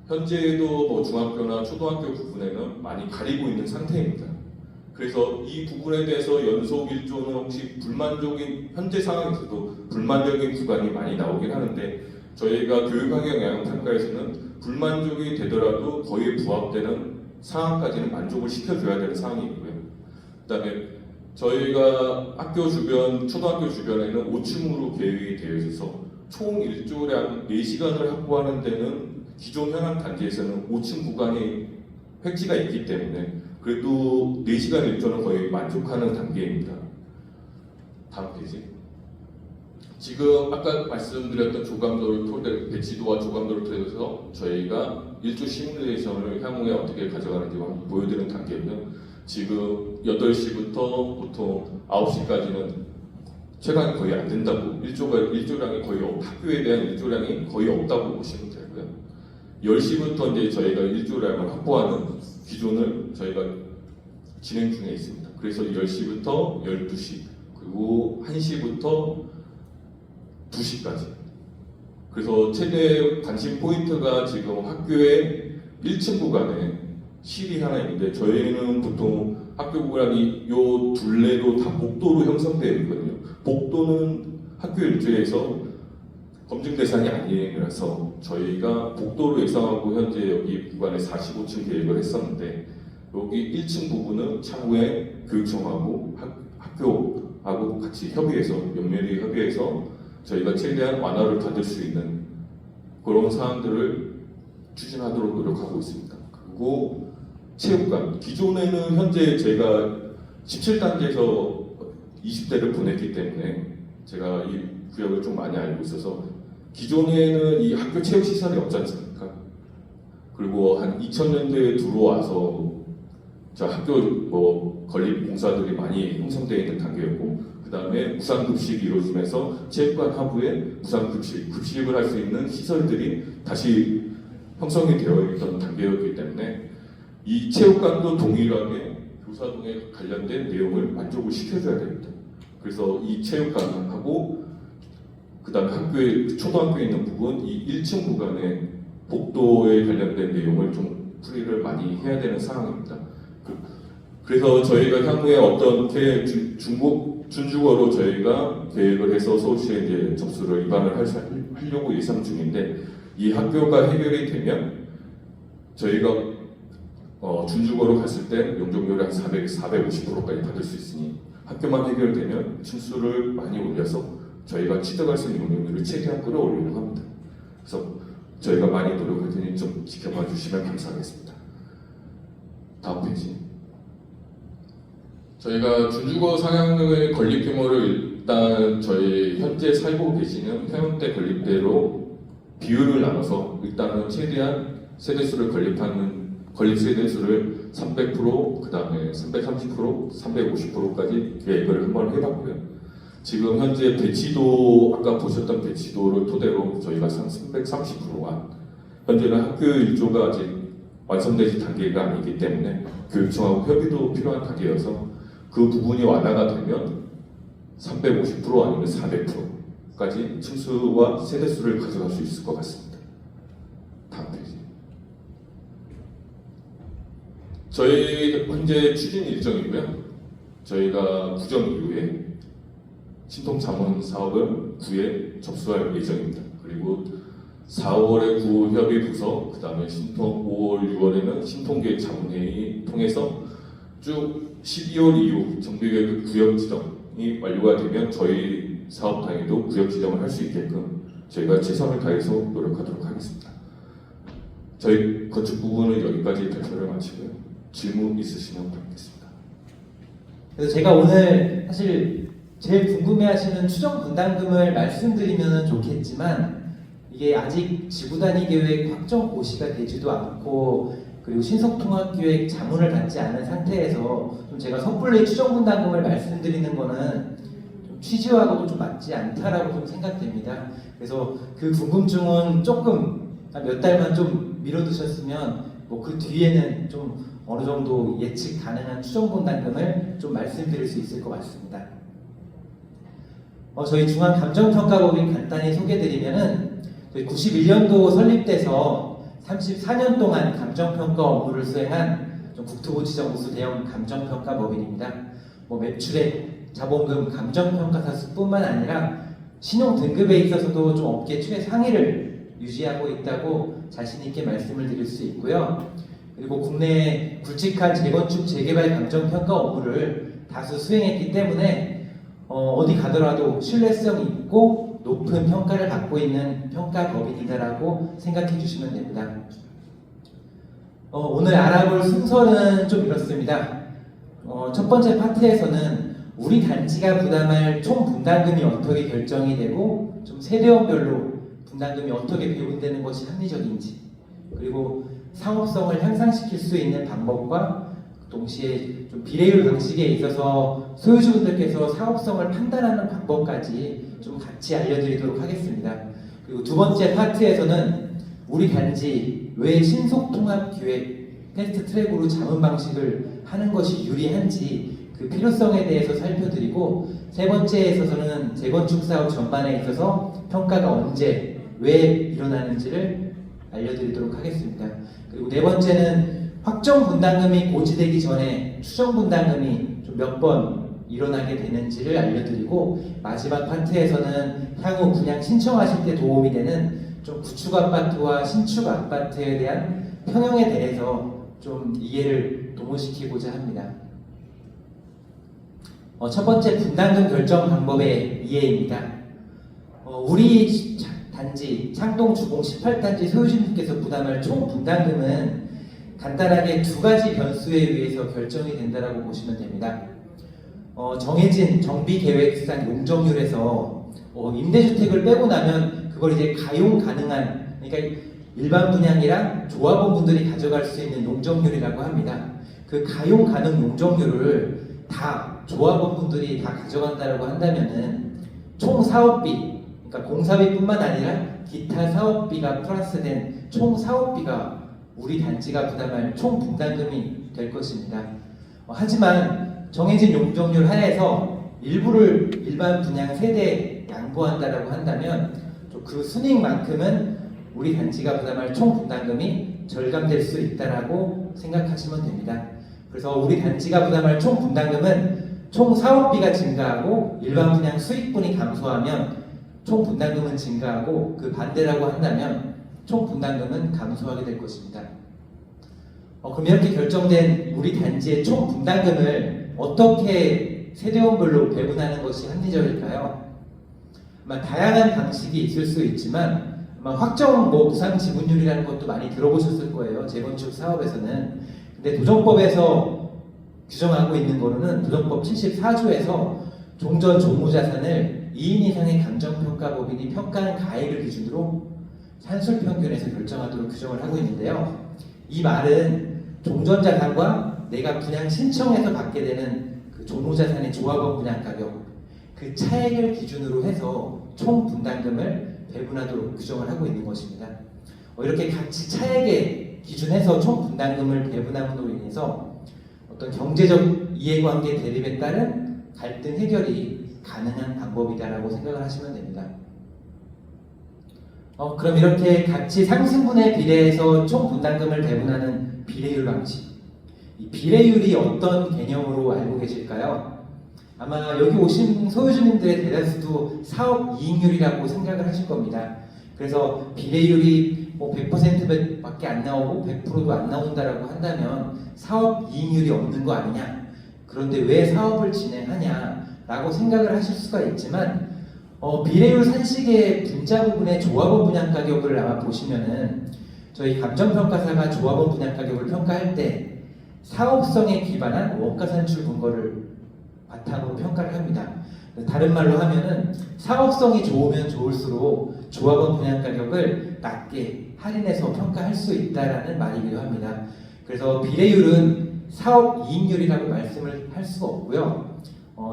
현재도 뭐 중학교나 초등학교 부분에는 많이 가리고 있는 상태입니다. 그래서 이 부분에 대해서 연속 일조는 혹시 불만족인, 현재 상황에서도 불만적인 구간이 많이 나오긴 하는데, 저희가 교육환경 영향평가에서는 불만족이 되더라도 거의 부합되는 상황까지는 만족을 시켜줘야 되는 상황이고요. 그다음에 저희가 학교 주변, 초등학교 주변에는 5층으로 계획이 되어 있어서 총 일조량 4시간을 확보하는 데는 기존 현황 단지에서는 5층 구간이 획지가 있기 때문에 그래도 4시간 일조는 거의 만족하는 단계입니다. 다음 페이지. 지금 아까 말씀드렸던 조감도를 토대로, 배치도와 조감도를 토대로 저희가 일조 시뮬레이션을 향후에 어떻게 가져가는지 보여드리는 단계고요. 지금 8시부터 보통 9시까지는 체감이 거의 안 된다고, 일조량이 거의 학교에 대한 일조량이 거의 없다고 보시면 되고요. 10시부터 이제 저희가 일조량을 확보하는 기존을 저희가 진행 중에 있습니다. 그래서 10시부터 12시, 그리고 1시부터 2시까지. 그래서 최대 관심 포인트가 지금 학교의 1층 구간에 실이 하나 있는데, 저희는 보통 학교 구간이 요 둘레로 다 복도로 형성되어 있거든요. 복도는 학교 일조에서 검증 대상이 아니라서 저희가 복도로 예상하고 현재 여기 구간에 45층 계획을 했었는데, 여기 1층 부분은 차후에 교육청하고 학교하고 같이 협의해서, 면밀히 협의해서 저희가 최대한 완화를 받을 수 있는 그런 사항들을 추진하도록 노력하고 있습니다. 그리고 체육관, 기존에는 현재 제가 17단계에서 20대를 보냈기 때문에 제가 이 구역을 좀 많이 알고 있어서, 기존에는 이 학교 체육시설이 없지 않습니까? 그리고 한 2000년대에 들어와서 저 학교 뭐 건립 공사들이 많이 형성되어 있는 단계였고, 그 다음에 무상급식이 이루어지면서 체육관 하부에 무상급식을 할 수 있는 시설들이 다시 형성이 되어 있던 단계였기 때문에 이 체육관도 동일하게 교사동에 관련된 내용을 만족을 시켜줘야 됩니다. 그래서 이 체육관하고 그 다음에 학교에, 초등학교에 있는 부분, 이 1층 구간에 복도에 관련된 내용을 좀 풀이를 많이 해야 되는 상황입니다. 그래서 저희가 향후에 어떻게 준주거로 저희가 계획을 해서 서울시에 이제 접수를 입안을 하려고 예상 중인데, 이 학교가 해결이 되면 저희가 준주거로 갔을 때 용적률이 한 450%까지 받을 수 있으니, 학교만 해결되면 층수를 많이 올려서 저희가 취득할 수 있는 용적률을 최대한 끌어올리려고 합니다. 그래서 저희가 많이 노력할 테니 좀 지켜봐 주시면 감사하겠습니다. 다음 페이지. 저희가 준주거 상향의 건립 규모를 일단 저희 현재 살고 계시는 해운대 건립대로 비율을 나눠서 일단은 최대한 세대수를 건립 세대수를 300%, 그 다음에 330%, 350%까지 계획을 한번 해봤고요. 지금 현재 배치도, 아까 보셨던 배치도를 토대로 저희가 330%만, 현재는 학교 일조가 아직 완성되지 단계가 아니기 때문에 교육청하고 협의도 필요한 단계여서 그 부분이 완화가 되면 350% 아니면 400%까지 층수와 세대수를 가져갈 수 있을 것 같습니다. 다음 페이지. 저희 현재 추진 일정이고요. 저희가 구정 이후에 신통 자문 사업을 9회 접수할 예정입니다. 그리고 4월에 구협의 부서, 그 다음에 신통 5월, 6월에는 신통계획 자문회의 통해서 쭉 12월 이후 정비계획 구역 지정이 완료가 되면 저희 사업 단위도 구역 지정을 할 수 있게끔 저희가 최선을 다해서 노력하도록 하겠습니다. 저희 건축 부분은 여기까지 발표를 마치고요. 질문 있으시면 받겠습니다. 그래서 제가 오늘 사실 제일 궁금해하시는 추정 분담금을 말씀드리면 좋겠지만, 이게 아직 지구 단위 계획 확정 고시가 되지도 않고 그리고 신속통합기획 자문을 받지 않은 상태에서 좀 제가 섣불리 추정분담금을 말씀드리는 거는 좀 취지와도 좀 맞지 않다라고 좀 생각됩니다. 그래서 그 궁금증은 조금 몇 달만 좀 미뤄두셨으면 뭐 그 뒤에는 좀 어느 정도 예측 가능한 추정분담금을 좀 말씀드릴 수 있을 것 같습니다. 저희 중앙감정평가법인 간단히 소개드리면은 저희 91년도 설립돼서 34년 동안 감정평가 업무를 수행한 좀 국토부 지정 우수 대형 감정평가법인입니다. 뭐 매출액, 자본금, 감정평가사 수뿐만 아니라 신용 등급에 있어서도 좀 업계 최상위를 유지하고 있다고 자신 있게 말씀을 드릴 수 있고요. 그리고 국내에 굵직한 재건축, 재개발 감정평가 업무를 다수 수행했기 때문에 어디 가더라도 신뢰성 있고 높은 평가를 받고 있는 평가법인이다라고 생각해 주시면 됩니다. 오늘 알아볼 순서는 좀 이렇습니다. 첫 번째 파트에서는 우리 단지가 부담할 총 분담금이 어떻게 결정이 되고 좀 세대원별로 분담금이 어떻게 배분되는 것이 합리적인지, 그리고 상업성을 향상시킬 수 있는 방법과 동시에 좀 비례율 방식에 있어서 소유주분들께서 사업성을 판단하는 방법까지 좀 같이 알려드리도록 하겠습니다. 그리고 두 번째 파트에서는 우리 단지 왜 신속통합기획 패스트트랙으로 자문 방식을 하는 것이 유리한지 그 필요성에 대해서 살펴드리고, 세 번째에 있어서는 재건축 사업 전반에 있어서 평가가 언제 왜 일어나는지를 알려드리도록 하겠습니다. 그리고 네 번째는 확정 분담금이 고지되기 전에 추정 분담금이 좀 몇 번 일어나게 되는지를 알려드리고, 마지막 파트에서는 향후 분양 신청하실 때 도움이 되는 좀 구축 아파트와 신축 아파트에 대한 평형에 대해서 좀 이해를 도모시키고자 합니다. 첫 번째 분담금 결정 방법의 이해입니다. 우리 단지 창동 주공 18단지 소유주님께서 부담할 총 분담금은 간단하게 두 가지 변수에 의해서 결정이 된다고 보시면 됩니다. 정해진 정비계획상 용적률에서 임대주택을 빼고 나면 그걸 이제 가용 가능한, 그러니까 일반 분양이랑 조합원분들이 가져갈 수 있는 용적률이라고 합니다. 그 가용 가능 용적률을 다 조합원분들이 다 가져간다고 한다면은 총 사업비, 그러니까 공사비뿐만 아니라 기타 사업비가 플러스된 총 사업비가 우리 단지가 부담할 총 분담금이 될 것입니다. 하지만 정해진 용적률 하에서 일부를 일반 분양 세대에 양보한다고 한다면 그 순이익만큼은 우리 단지가 부담할 총 분담금이 절감될 수 있다고 생각하시면 됩니다. 그래서 우리 단지가 부담할 총 분담금은 총 사업비가 증가하고 일반 분양 수익분이 감소하면 총 분담금은 증가하고, 그 반대라고 한다면 총 분담금은 감소하게 될 것입니다. 그럼 이렇게 결정된 우리 단지의 총 분담금을 어떻게 세대원별로 배분하는 것이 합리적일까요? 아마 다양한 방식이 있을 수 있지만 아마 확정 무상 지분율이라는 것도 많이 들어보셨을 거예요. 재건축 사업에서는. 근데 도정법에서 규정하고 있는 거로는 도정법 74조에서 종전 조무자산을 2인 이상의 감정평가법인이 평가한 가액을 기준으로 산술평균에서 결정하도록 규정을 하고 있는데요. 이 말은 종전자산과 내가 분양 신청해서 받게 되는 그 조무자산의 조합원 분양가격, 그 차액을 기준으로 해서 총 분담금을 배분하도록 규정을 하고 있는 것입니다. 이렇게 같이 차액에 기준해서 총 분담금을 배분함으로 인해서 어떤 경제적 이해관계 대립에 따른 갈등 해결이 가능한 방법이다라고 생각을 하시면 됩니다. 그럼 이렇게 같이 상승분에 비례해서 총 분담금을 배분하는 비례율 방식, 이 비례율이 어떤 개념으로 알고 계실까요? 아마 여기 오신 소유주님들의 대다수도 사업 이익률이라고 생각을 하실 겁니다. 그래서 비례율이 100%밖에 안 나오고 100%도 안 나온다라고 한다면 사업 이익률이 없는 거 아니냐? 그런데 왜 사업을 진행하냐라고 생각을 하실 수가 있지만, 비례율 산식의 분자 부분의 조합원 분양 가격을 아마 보시면은 저희 감정평가사가 조합원 분양 가격을 평가할 때 사업성에 기반한 원가 산출 근거를 바탕으로 평가를 합니다. 다른 말로 하면은 사업성이 좋으면 좋을수록 조합원 분양 가격을 낮게 할인해서 평가할 수 있다라는 말이기도 합니다. 그래서 비례율은 사업 이익률이라고 말씀을 할 수가 없고요.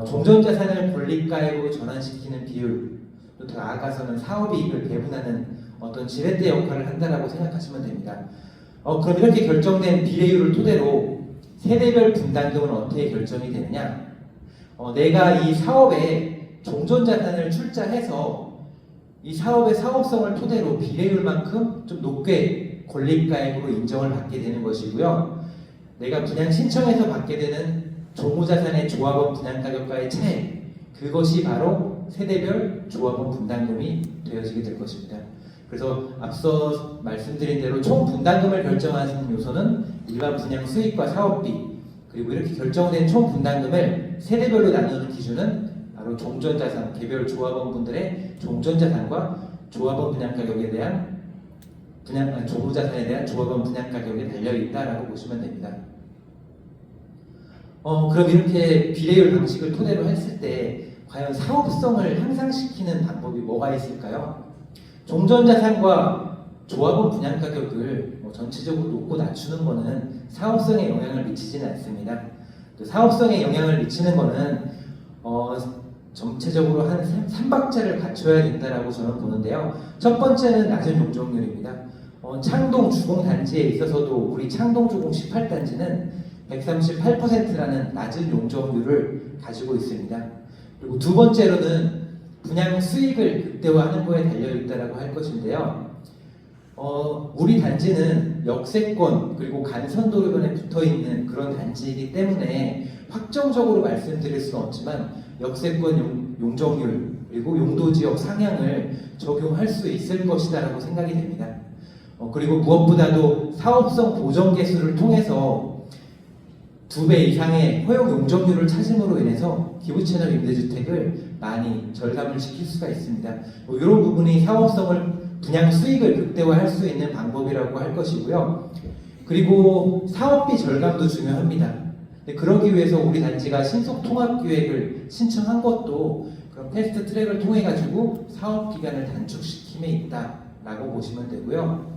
종전자산을 권리가액으로 전환시키는 비율, 또 더 나아가서는 사업이익을 배분하는 어떤 지렛대 역할을 한다라고 생각하시면 됩니다. 그럼 이렇게 결정된 비례율을 토대로 세대별 분담금은 어떻게 결정이 되느냐? 내가 이 사업에 종전자산을 출자해서 이 사업의 사업성을 토대로 비례율만큼 좀 높게 권리가액으로 인정을 받게 되는 것이고요. 내가 분양 신청해서 받게 되는 종후자산의 조합원 분양가격과의 차이, 그것이 바로 세대별 조합원 분담금이 되어지게 될 것입니다. 그래서 앞서 말씀드린 대로 총 분담금을 결정하는 요소는 일반 분양 수익과 사업비, 그리고 이렇게 결정된 총 분담금을 세대별로 나누는 기준은 바로 종전자산, 개별 조합원분들의 종전자산과 조합원 분양가격에 대한 종후자산에 대한 조합원 분양가격에 달려있다라고 보시면 됩니다. 그럼 이렇게 비례율 방식을 토대로 했을 때 과연 사업성을 향상시키는 방법이 뭐가 있을까요? 종전자산과 조합원 분양가격을 전체적으로 높고 낮추는 것은 사업성에 영향을 미치지는 않습니다. 그 사업성에 영향을 미치는 것은 전체적으로 한 3박자를 갖춰야 된다라고 저는 보는데요. 첫 번째는 낮은 용적률입니다. 창동 주공단지에 있어서도 우리 창동 주공 18단지는 138%라는 낮은 용적률을 가지고 있습니다. 그리고 두 번째로는 분양 수익을 극대화하는 거에 달려있다라고 할 것인데요. 우리 단지는 역세권 그리고 간선도로변에 붙어있는 그런 단지이기 때문에 확정적으로 말씀드릴 수는 없지만 역세권 용적률 그리고 용도지역 상향을 적용할 수 있을 것이다라고 생각이 됩니다. 그리고 무엇보다도 사업성 보정 개수를 통해서 2배 이상의 허용 용적률을 찾음으로 인해서 기부채널 임대주택을 많이 절감을 시킬 수가 있습니다. 이런 부분이 사업성을 분양 수익을 극대화할 수 있는 방법이라고 할 것이고요. 그리고 사업비 절감도 중요합니다. 그러기 위해서 우리 단지가 신속통합기획을 신청한 것도 그런 패스트 트랙을 통해 가지고 사업 기간을 단축시킴에 있다라고 보시면 되고요.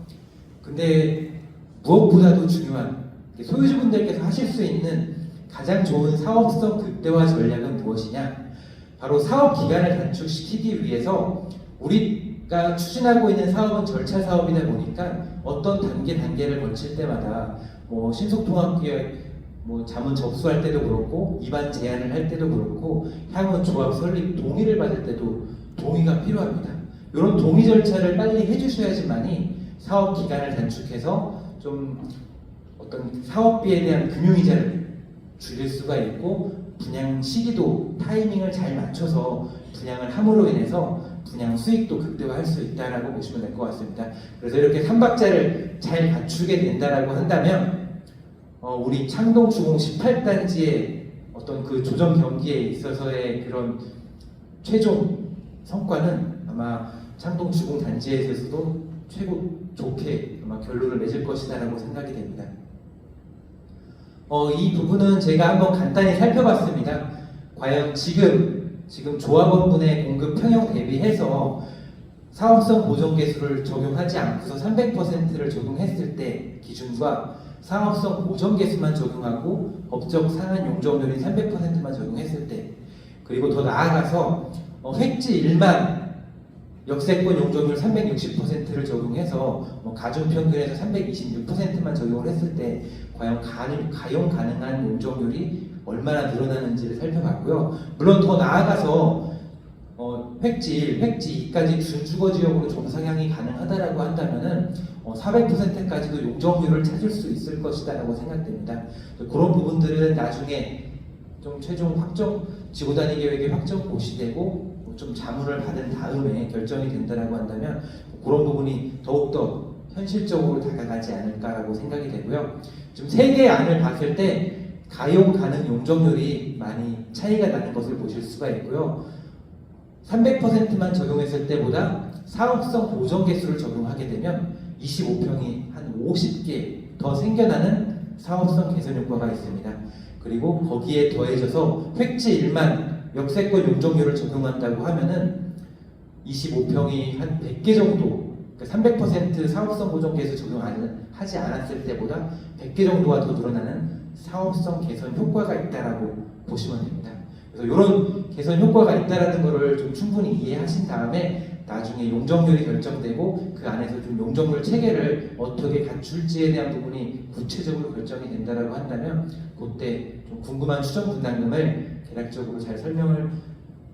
근데 무엇보다도 중요한 소유주분들께서 하실 수 있는 가장 좋은 사업성 극대화 전략은 무엇이냐? 바로 사업 기간을 단축시키기 위해서 우리가 추진하고 있는 사업은 절차 사업이다 보니까 어떤 단계를 거칠 때마다 신속통합기획 자문 접수할 때도 그렇고 입안 제안을 할 때도 그렇고 향후 조합 설립 동의를 받을 때도 동의가 필요합니다. 이런 동의 절차를 빨리 해주셔야지만이 사업 기간을 단축해서 좀 어떤 사업비에 대한 금융이자를 줄일 수가 있고 분양 시기도 타이밍을 잘 맞춰서 분양을 함으로 인해서 분양 수익도 극대화할 수 있다라고 보시면 될 것 같습니다. 그래서 이렇게 3박자를 잘 갖추게 된다라고 한다면 우리 창동 주공 18단지의 어떤 그 조정 경기에 있어서의 그런 최종 성과는 아마 창동 주공 단지에서도 최고 좋게 아마 결론을 맺을 것이다라고 생각이 됩니다. 이 부분은 제가 한번 간단히 살펴봤습니다. 과연 지금 조합원분의 공급 평형 대비해서 사업성 보정 개수를 적용하지 않고서 300%를 적용했을 때 기준과 사업성 보정 개수만 적용하고 법적 상한 용적률인 300%만 적용했을 때, 그리고 더 나아가서 획지 1만 역세권 용적률 360%를 적용해서 가중 평균에서 326%만 적용을 했을 때 과연 가용 가능한 용적률이 얼마나 늘어나는지를 살펴봤고요. 물론 더 나아가서 획지 1, 획지 2까지 준주거지역으로 정상향이 가능하다라고 한다면은 400%까지도 용적률을 찾을 수 있을 것이다라고 생각됩니다. 그런 부분들은 나중에 좀 최종 확정 지구단위 계획의 확정 고시되고 좀 자문을 받은 다음에 결정이 된다라고 한다면 그런 부분이 더욱더 현실적으로 다가가지 않을까라고 생각이 되고요. 지금 세 개의 안을 봤을 때 가용 가능 용적률이 많이 차이가 나는 것을 보실 수가 있고요. 300%만 적용했을 때보다 사업성 보정 개수를 적용하게 되면 25평이 한 50개 더 생겨나는 사업성 개선 효과가 있습니다. 그리고 거기에 더해져서 획지 1만 역세권 용적률을 적용한다고 하면은 25평이 한 100개 정도, 그러니까 300% 사업성 보존계에서 적용하지 않았을 때보다 100개 정도가 더 늘어나는 사업성 개선 효과가 있다라고 보시면 됩니다. 그래서 이런 개선 효과가 있다라는 것을 좀 충분히 이해하신 다음에 나중에 용적률이 결정되고 그 안에서 좀 용적률 체계를 어떻게 갖출지에 대한 부분이 구체적으로 결정이 된다라고 한다면 그때 좀 궁금한 추정 분담금을 대략적으로 잘 설명을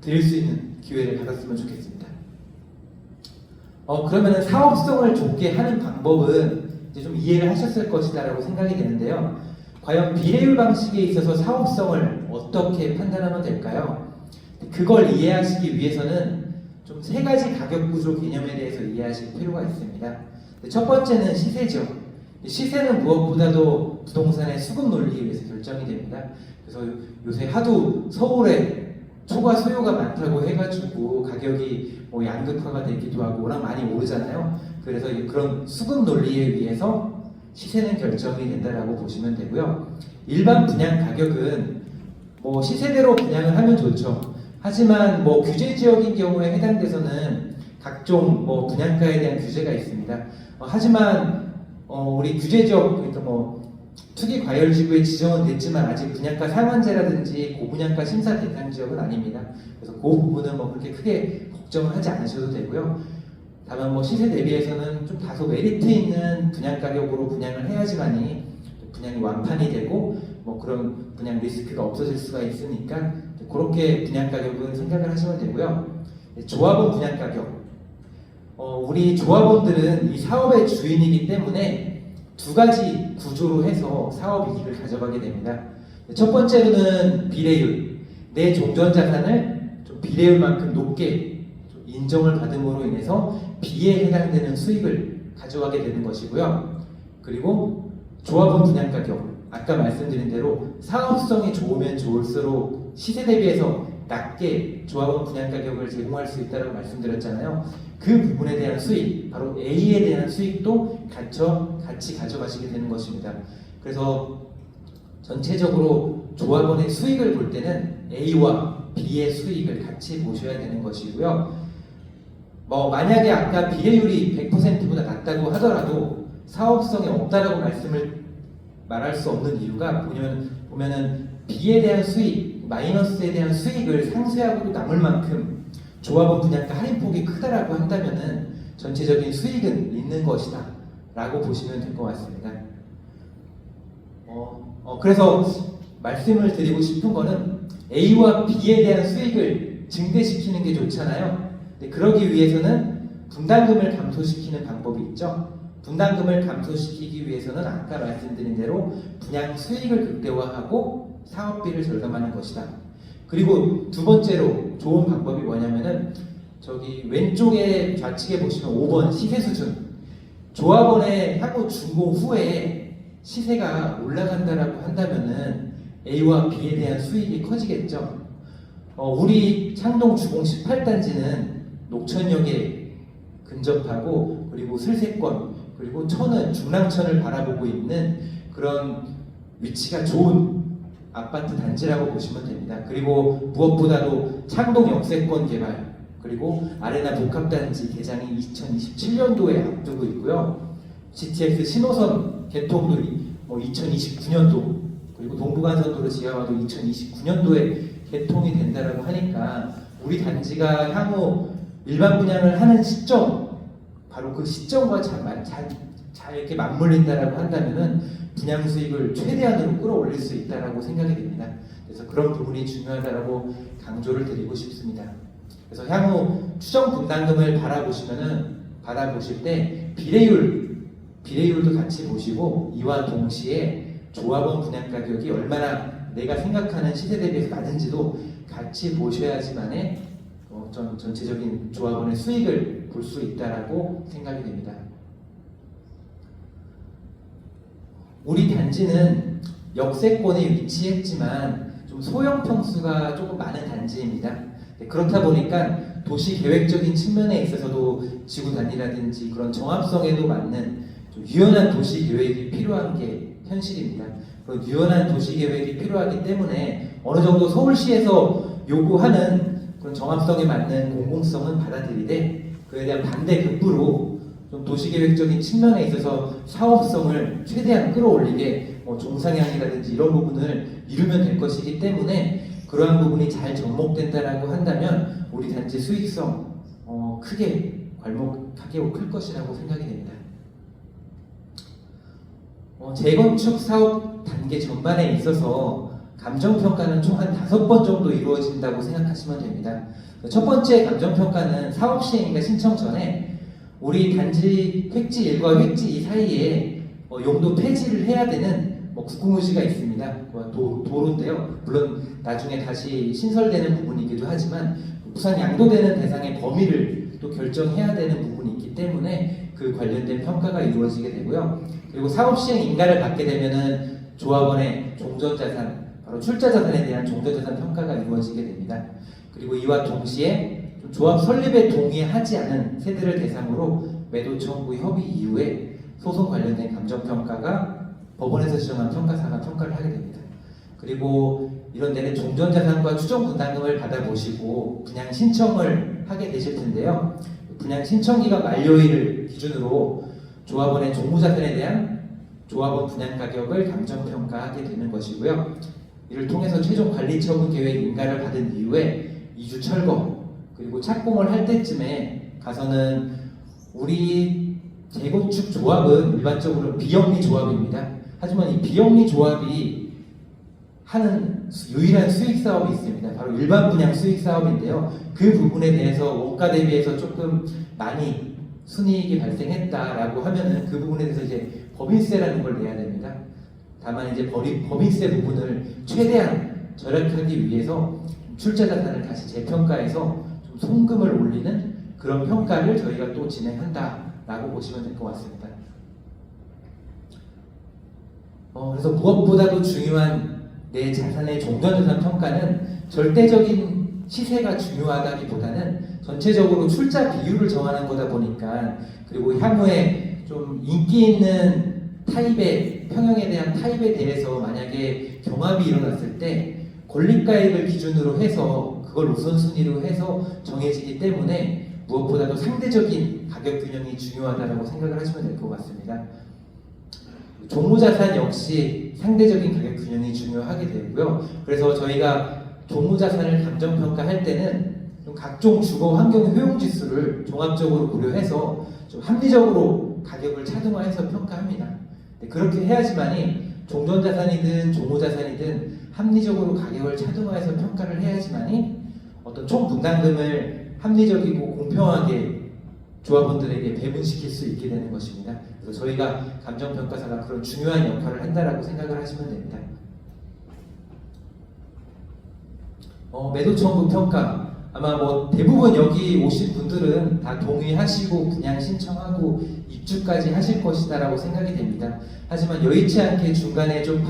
드릴 수 있는 기회를 가졌으면 좋겠습니다. 그러면은 사업성을 좋게 하는 방법은 이제 좀 이해를 하셨을 것이다라고 생각이 되는데요. 과연 비례율 방식에 있어서 사업성을 어떻게 판단하면 될까요? 그걸 이해하시기 위해서는 좀 세 가지 가격 구조 개념에 대해서 이해하실 필요가 있습니다. 첫 번째는 시세죠. 시세는 무엇보다도 부동산의 수급 논리에 의해서 결정이 됩니다. 그래서 요새 하도 서울에 초과 소요가 많다고 해가지고 가격이 뭐 양극화가 되기도 하고 워낙 많이 오르잖아요. 그래서 그런 수급 논리에 의해서 시세는 결정이 된다라고 보시면 되고요. 일반 분양 가격은 뭐 시세대로 분양을 하면 좋죠. 하지만 뭐 규제 지역인 경우에 해당돼서는 각종 뭐 분양가에 대한 규제가 있습니다. 하지만 우리 규제 지역, 그러니까 뭐 투기 과열 지구에 지정은 됐지만 아직 분양가 상한제라든지 고분양가 심사 대상 지역은 아닙니다. 그래서 그 부분은 뭐 그렇게 크게 걱정을 하지 않으셔도 되고요. 다만 뭐 시세 대비해서는 좀 다소 메리트 있는 분양 가격으로 분양을 해야지만이 분양이 완판이 되고 뭐 그런 분양 리스크가 없어질 수가 있으니까 그렇게 분양 가격은 생각을 하시면 되고요. 조합원 분양 가격. 우리 조합원들은 이 사업의 주인이기 때문에 두 가지 구조로 해서 사업 이익을 가져가게 됩니다. 첫 번째로는 비례율. 내 종전 자산을 좀 비례율만큼 높게 좀 인정을 받음으로 인해서 비에 해당되는 수익을 가져가게 되는 것이고요. 그리고 조합원 분양 가격. 아까 말씀드린 대로 사업성이 좋으면 좋을수록 시세 대비해서 낮게 조합원 분양 가격을 제공할 수 있다고 말씀드렸잖아요. 그 부분에 대한 수익, 바로 A에 대한 수익도 같이 가져가시게 되는 것입니다. 그래서 전체적으로 조합원의 수익을 볼 때는 A와 B의 수익을 같이 보셔야 되는 것이고요. 뭐 만약에 아까 비례율이 100%보다 낮다고 하더라도 사업성이 없다라고 말할 수 없는 이유가 보면은 B에 대한 수익, 마이너스에 대한 수익을 상쇄하고도 남을 만큼 조합원 분양가 할인폭이 크다라고 한다면은 전체적인 수익은 있는 것이다 라고 보시면 될 것 같습니다. 그래서 말씀을 드리고 싶은 거는 A와 B에 대한 수익을 증대시키는 게 좋잖아요. 근데 그러기 위해서는 분담금을 감소시키는 방법이 있죠. 분담금을 감소시키기 위해서는 아까 말씀드린 대로 분양 수익을 극대화하고 사업비를 절감하는 것이다. 그리고 두 번째로 좋은 방법이 뭐냐면은 저기 왼쪽에 좌측에 보시면 5번 시세 수준. 조합원의 향후 준공 후에 시세가 올라간다라고 한다면은 A와 B에 대한 수익이 커지겠죠. 우리 창동 주공 18단지는 녹천역에 근접하고 그리고 슬세권 그리고 천은 중랑천을 바라보고 있는 그런 위치가 좋은 아파트 단지라고 보시면 됩니다. 그리고 무엇보다도 창동 역세권 개발 그리고 아레나 복합단지 개장이 2027년도에 앞두고 있고요. GTX 신호선 개통도 2029년도 그리고 동부간선도로 지하화도 2029년도에 개통이 된다라고 하니까 우리 단지가 향후 일반 분양을 하는 시점 바로 그 시점과 잘 이렇게 맞물린다라고 한다면은 분양 수익을 최대한으로 끌어올릴 수 있다라고 생각이 됩니다. 그래서 그런 부분이 중요하다라고 강조를 드리고 싶습니다. 그래서 향후 추정 분담금을 바라보실 때 비례율도 같이 보시고 이와 동시에 조합원 분양 가격이 얼마나 내가 생각하는 시세 대비해서 낮은지도 같이 보셔야지만에 전체적인 조합원의 수익을 볼 수 있다라고 생각이 됩니다. 우리 단지는 역세권에 위치했지만 좀 소형 평수가 조금 많은 단지입니다. 그렇다 보니까 도시 계획적인 측면에 있어서도 지구 단위라든지 그런 정합성에도 맞는 좀 유연한 도시 계획이 필요한 게 현실입니다. 유연한 도시 계획이 필요하기 때문에 어느 정도 서울시에서 요구하는 그런 정합성에 맞는 공공성은 받아들이되 그에 대한 반대급부로 좀 도시계획적인 측면에 있어서 사업성을 최대한 끌어올리게 종상향이라든지 이런 부분을 이루면 될 것이기 때문에 그러한 부분이 잘 접목된다라고 한다면 우리 단지 수익성 크게 괄목하게 클 것이라고 생각이 됩니다. 재건축 사업 단계 전반에 있어서 감정평가는 총 한 5번 정도 이루어진다고 생각하시면 됩니다. 첫 번째 감정평가는 사업 시행인가 신청 전에 우리 단지 획지 1과 획지 2 사이에 용도 폐지를 해야 되는 국공유지가 있습니다. 도로인데요. 물론 나중에 다시 신설되는 부분이기도 하지만 부산 양도되는 대상의 범위를 또 결정해야 되는 부분이 있기 때문에 그 관련된 평가가 이루어지게 되고요. 그리고 사업 시행 인가를 받게 되면은 조합원의 종전자산, 바로 출자자산에 대한 종전자산 평가가 이루어지게 됩니다. 그리고 이와 동시에 조합 설립에 동의하지 않은 세대를 대상으로 매도 청구 협의 이후에 소송 관련된 감정평가가 법원에서 지정한 평가사가 평가를 하게 됩니다. 그리고 이런 데는 종전자산과 추정분담금을 받아보시고 분양 신청을 하게 되실 텐데요. 분양 신청기간 만료일을 기준으로 조합원의 종무자산에 대한 조합원 분양 가격을 감정평가하게 되는 것이고요. 이를 통해서 최종 관리처분 계획 인가를 받은 이후에 이주 철거 그리고 착공을 할 때쯤에 가서는 우리 재건축 조합은 일반적으로 비영리 조합입니다. 하지만 이 비영리 조합이 하는 유일한 수익 사업이 있습니다. 바로 일반 분양 수익 사업인데요. 그 부분에 대해서 원가 대비해서 조금 많이 순이익이 발생했다라고 하면은 그 부분에 대해서 이제 법인세라는 걸 내야 됩니다. 다만 이제 법인세 부분을 최대한 절약하기 위해서 출자자산을 다시 재평가해서 좀 송금을 올리는 그런 평가를 저희가 또 진행한다라고 보시면 될 것 같습니다. 그래서 무엇보다도 중요한 내 자산의 종전자산 평가는 절대적인 시세가 중요하다기보다는 전체적으로 출자 비율을 정하는 거다 보니까 그리고 향후에 좀 인기 있는 타입의 평형에 대한 타입에 대해서 만약에 경합이 일어났을 때 권리가액을 기준으로 해서 그걸 우선순위로 해서 정해지기 때문에 무엇보다도 상대적인 가격 균형이 중요하다고 생각을 하시면 될 것 같습니다. 종무자산 역시 상대적인 가격 균형이 중요하게 되고요. 그래서 저희가 종무자산을 감정평가할 때는 좀 각종 주거 환경 효용 지수를 종합적으로 고려해서 좀 합리적으로 가격을 차등화해서 평가합니다. 그렇게 해야지만이 종전자산이든 종무자산이든 합리적으로 가격을 차등화해서 평가를 해야지만이 어떤 총 분담금을 합리적이고 공평하게 조합원들에게 배분시킬 수 있게 되는 것입니다. 그래서 저희가 감정평가사가 그런 중요한 역할을 한다라고 생각을 하시면 됩니다. 매도 청구 평가 아마 대부분 여기 오신 분들은 다 동의하시고 분양 신청하고 입주까지 하실 것이다라고 생각이 됩니다. 하지만 여의치 않게 중간에 좀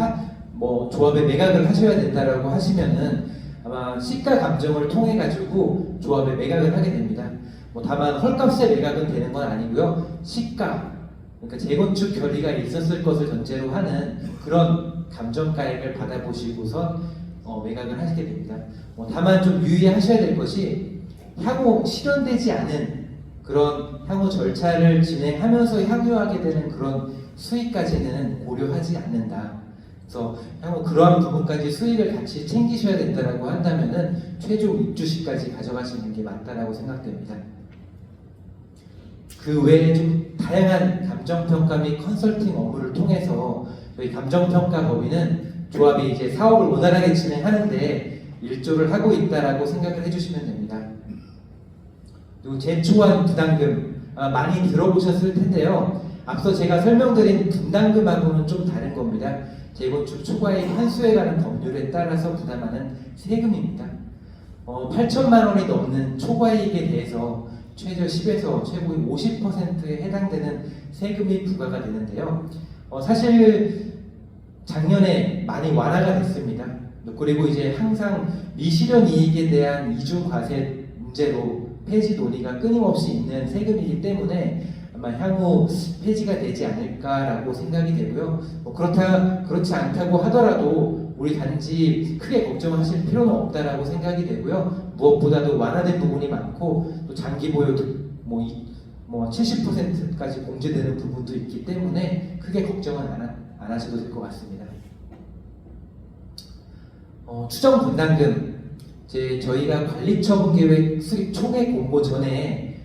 조합에 매각을 하셔야 된다라고 하시면은 아마 시가 감정을 통해 가지고 조합에 매각을 하게 됩니다. 다만 헐값에 매각은 되는 건 아니고요. 시가 그러니까 재건축 결의가 있었을 것을 전제로 하는 그런 감정가액을 받아보시고선 매각을 하시게 됩니다. 다만 좀 유의하셔야 될 것이 향후 실현되지 않은 그런 향후 절차를 진행하면서 향유하게 되는 그런 수익까지는 고려하지 않는다. 그래서 향후 그러한 부분까지 수익을 같이 챙기셔야 된다라고 한다면은 최종 입주시까지 가져가시는 게 맞다라고 생각됩니다. 그 외에 좀 다양한 감정평가 및 컨설팅 업무를 통해서 저희 감정평가 법인은 조합이 이제 사업을 원활하게 진행하는데 일조를 하고 있다라고 생각을 해주시면 됩니다. 그리고 제초한 부담금 많이 들어보셨을 텐데요. 앞서 제가 설명드린 분담금하고는 좀 다른 겁니다. 재건축 초과액 환수에 관한 법률에 따라서 부담하는 세금입니다. 8천만 원이 넘는 초과이익에 대해서 최저 10에서 최고 50%에 해당되는 세금이 부과가 되는데요. 사실 작년에 많이 완화가 됐습니다. 그리고 이제 항상 미실현 이익에 대한 이중 과세 문제로 폐지 논의가 끊임없이 있는 세금이기 때문에 아마 향후 폐지가 되지 않을까라고 생각이 되고요. 그렇지 않다고 하더라도 우리 단지 크게 걱정하실 필요는 없다라고 생각이 되고요. 무엇보다도 완화된 부분이 많고 또 장기 보유도 뭐 70%까지 공제되는 부분도 있기 때문에 크게 걱정은 안 하셔도 될 것 같습니다. 추정 분담금 저희가 관리처분계획 수립 총액 공고 전에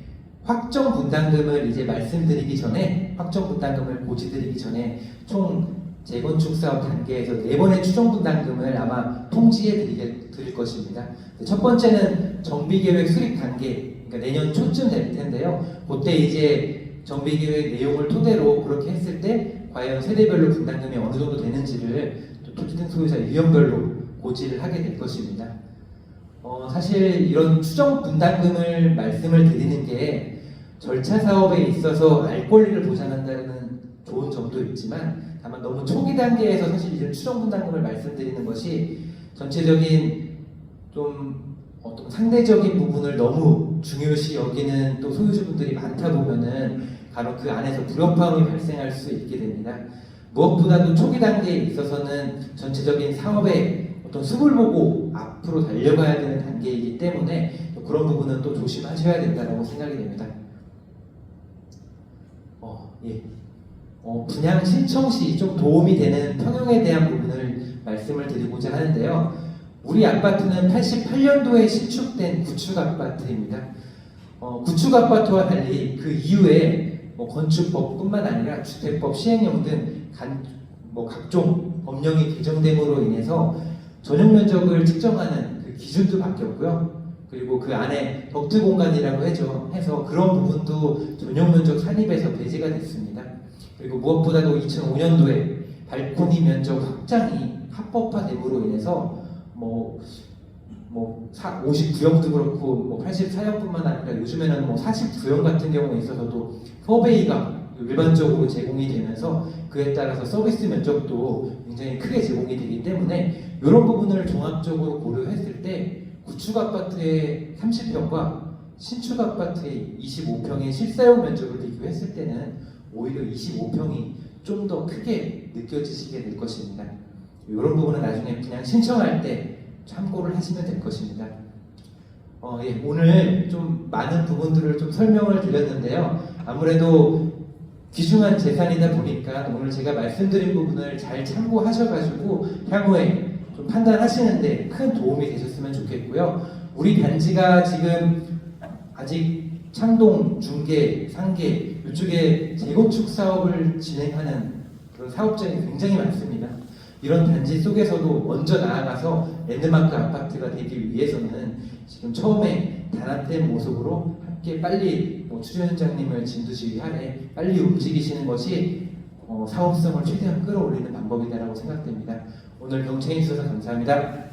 확정 분담금을 이제 말씀드리기 전에 확정 분담금을 고지드리기 전에 총 재건축 사업 단계에서 4번의 추정 분담금을 아마 통지해 드릴 것입니다. 첫 번째는 정비계획 수립 단계, 그러니까 내년 초쯤 될 텐데요. 그때 이제 정비계획 내용을 토대로 그렇게 했을 때 과연 세대별로 분담금이 어느 정도 되는지를 또 토지등 소유자 유형별로 고지를 하게 될 것입니다. 사실 이런 추정 분담금을 말씀을 드리는 게 절차 사업에 있어서 알 권리를 보장한다는 좋은 점도 있지만 다만 너무 초기 단계에서 사실 이런 추정 분담금을 말씀드리는 것이 전체적인 좀 어떤 상대적인 부분을 너무 중요시 여기는 또 소유주분들이 많다 보면은 간혹 그 안에서 불협화음이 발생할 수 있게 됩니다. 무엇보다도 초기 단계에 있어서는 전체적인 사업의 어떤 수을 보고 앞으로 달려가야 되는 단계이기 때문에 그런 부분은 또 조심하셔야 된다고 생각이 됩니다. 분양 신청 시 좀 도움이 되는 평형에 대한 부분을 말씀을 드리고자 하는데요. 우리 아파트는 88년도에 신축된 구축 아파트입니다. 구축 아파트와 달리 그 이후에 건축법뿐만 아니라 주택법 시행령 등 각종 법령이 개정됨으로 인해서 전용 면적을 측정하는 그 기준도 바뀌었고요. 그리고 그 안에 덕트 공간이라고 해서 그런 부분도 전용 면적 산입에서 배제가 됐습니다. 그리고 무엇보다도 2005년도에 발코니 면적 확장이 합법화됨으로 인해서 59형도 그렇고 84형뿐만 아니라 요즘에는 49형 같은 경우에 있어서도 서베이가 일반적으로 제공이 되면서 그에 따라서 서비스 면적도 굉장히 크게 제공이 되기 때문에 이런 부분을 종합적으로 고려했을 때 구축 아파트의 30평과 신축 아파트의 25평의 실사용 면적을 비교했을 때는 오히려 25평이 좀 더 크게 느껴지시게 될 것입니다. 이런 부분은 나중에 그냥 신청할 때 참고를 하시면 될 것입니다. 오늘 좀 많은 부분들을 좀 설명을 드렸는데요. 아무래도 귀중한 재산이다 보니까 오늘 제가 말씀드린 부분을 잘 참고하셔가지고 향후에 좀 판단하시는데 큰 도움이 되셨으면 좋겠고요. 우리 단지가 지금 아직 창동, 중계, 상계 이쪽에 재건축 사업을 진행하는 그런 사업장이 굉장히 많습니다. 이런 단지 속에서도 먼저 나아가서 랜드마크 아파트가 되기 위해서는 지금 처음에 단합된 모습으로 함께 빨리 추진위원장님을 진두지휘 하에 빨리 움직이시는 것이 사업성을 최대한 끌어올리는 방법이다라고 생각됩니다. 오늘 경청해 주셔서 감사합니다.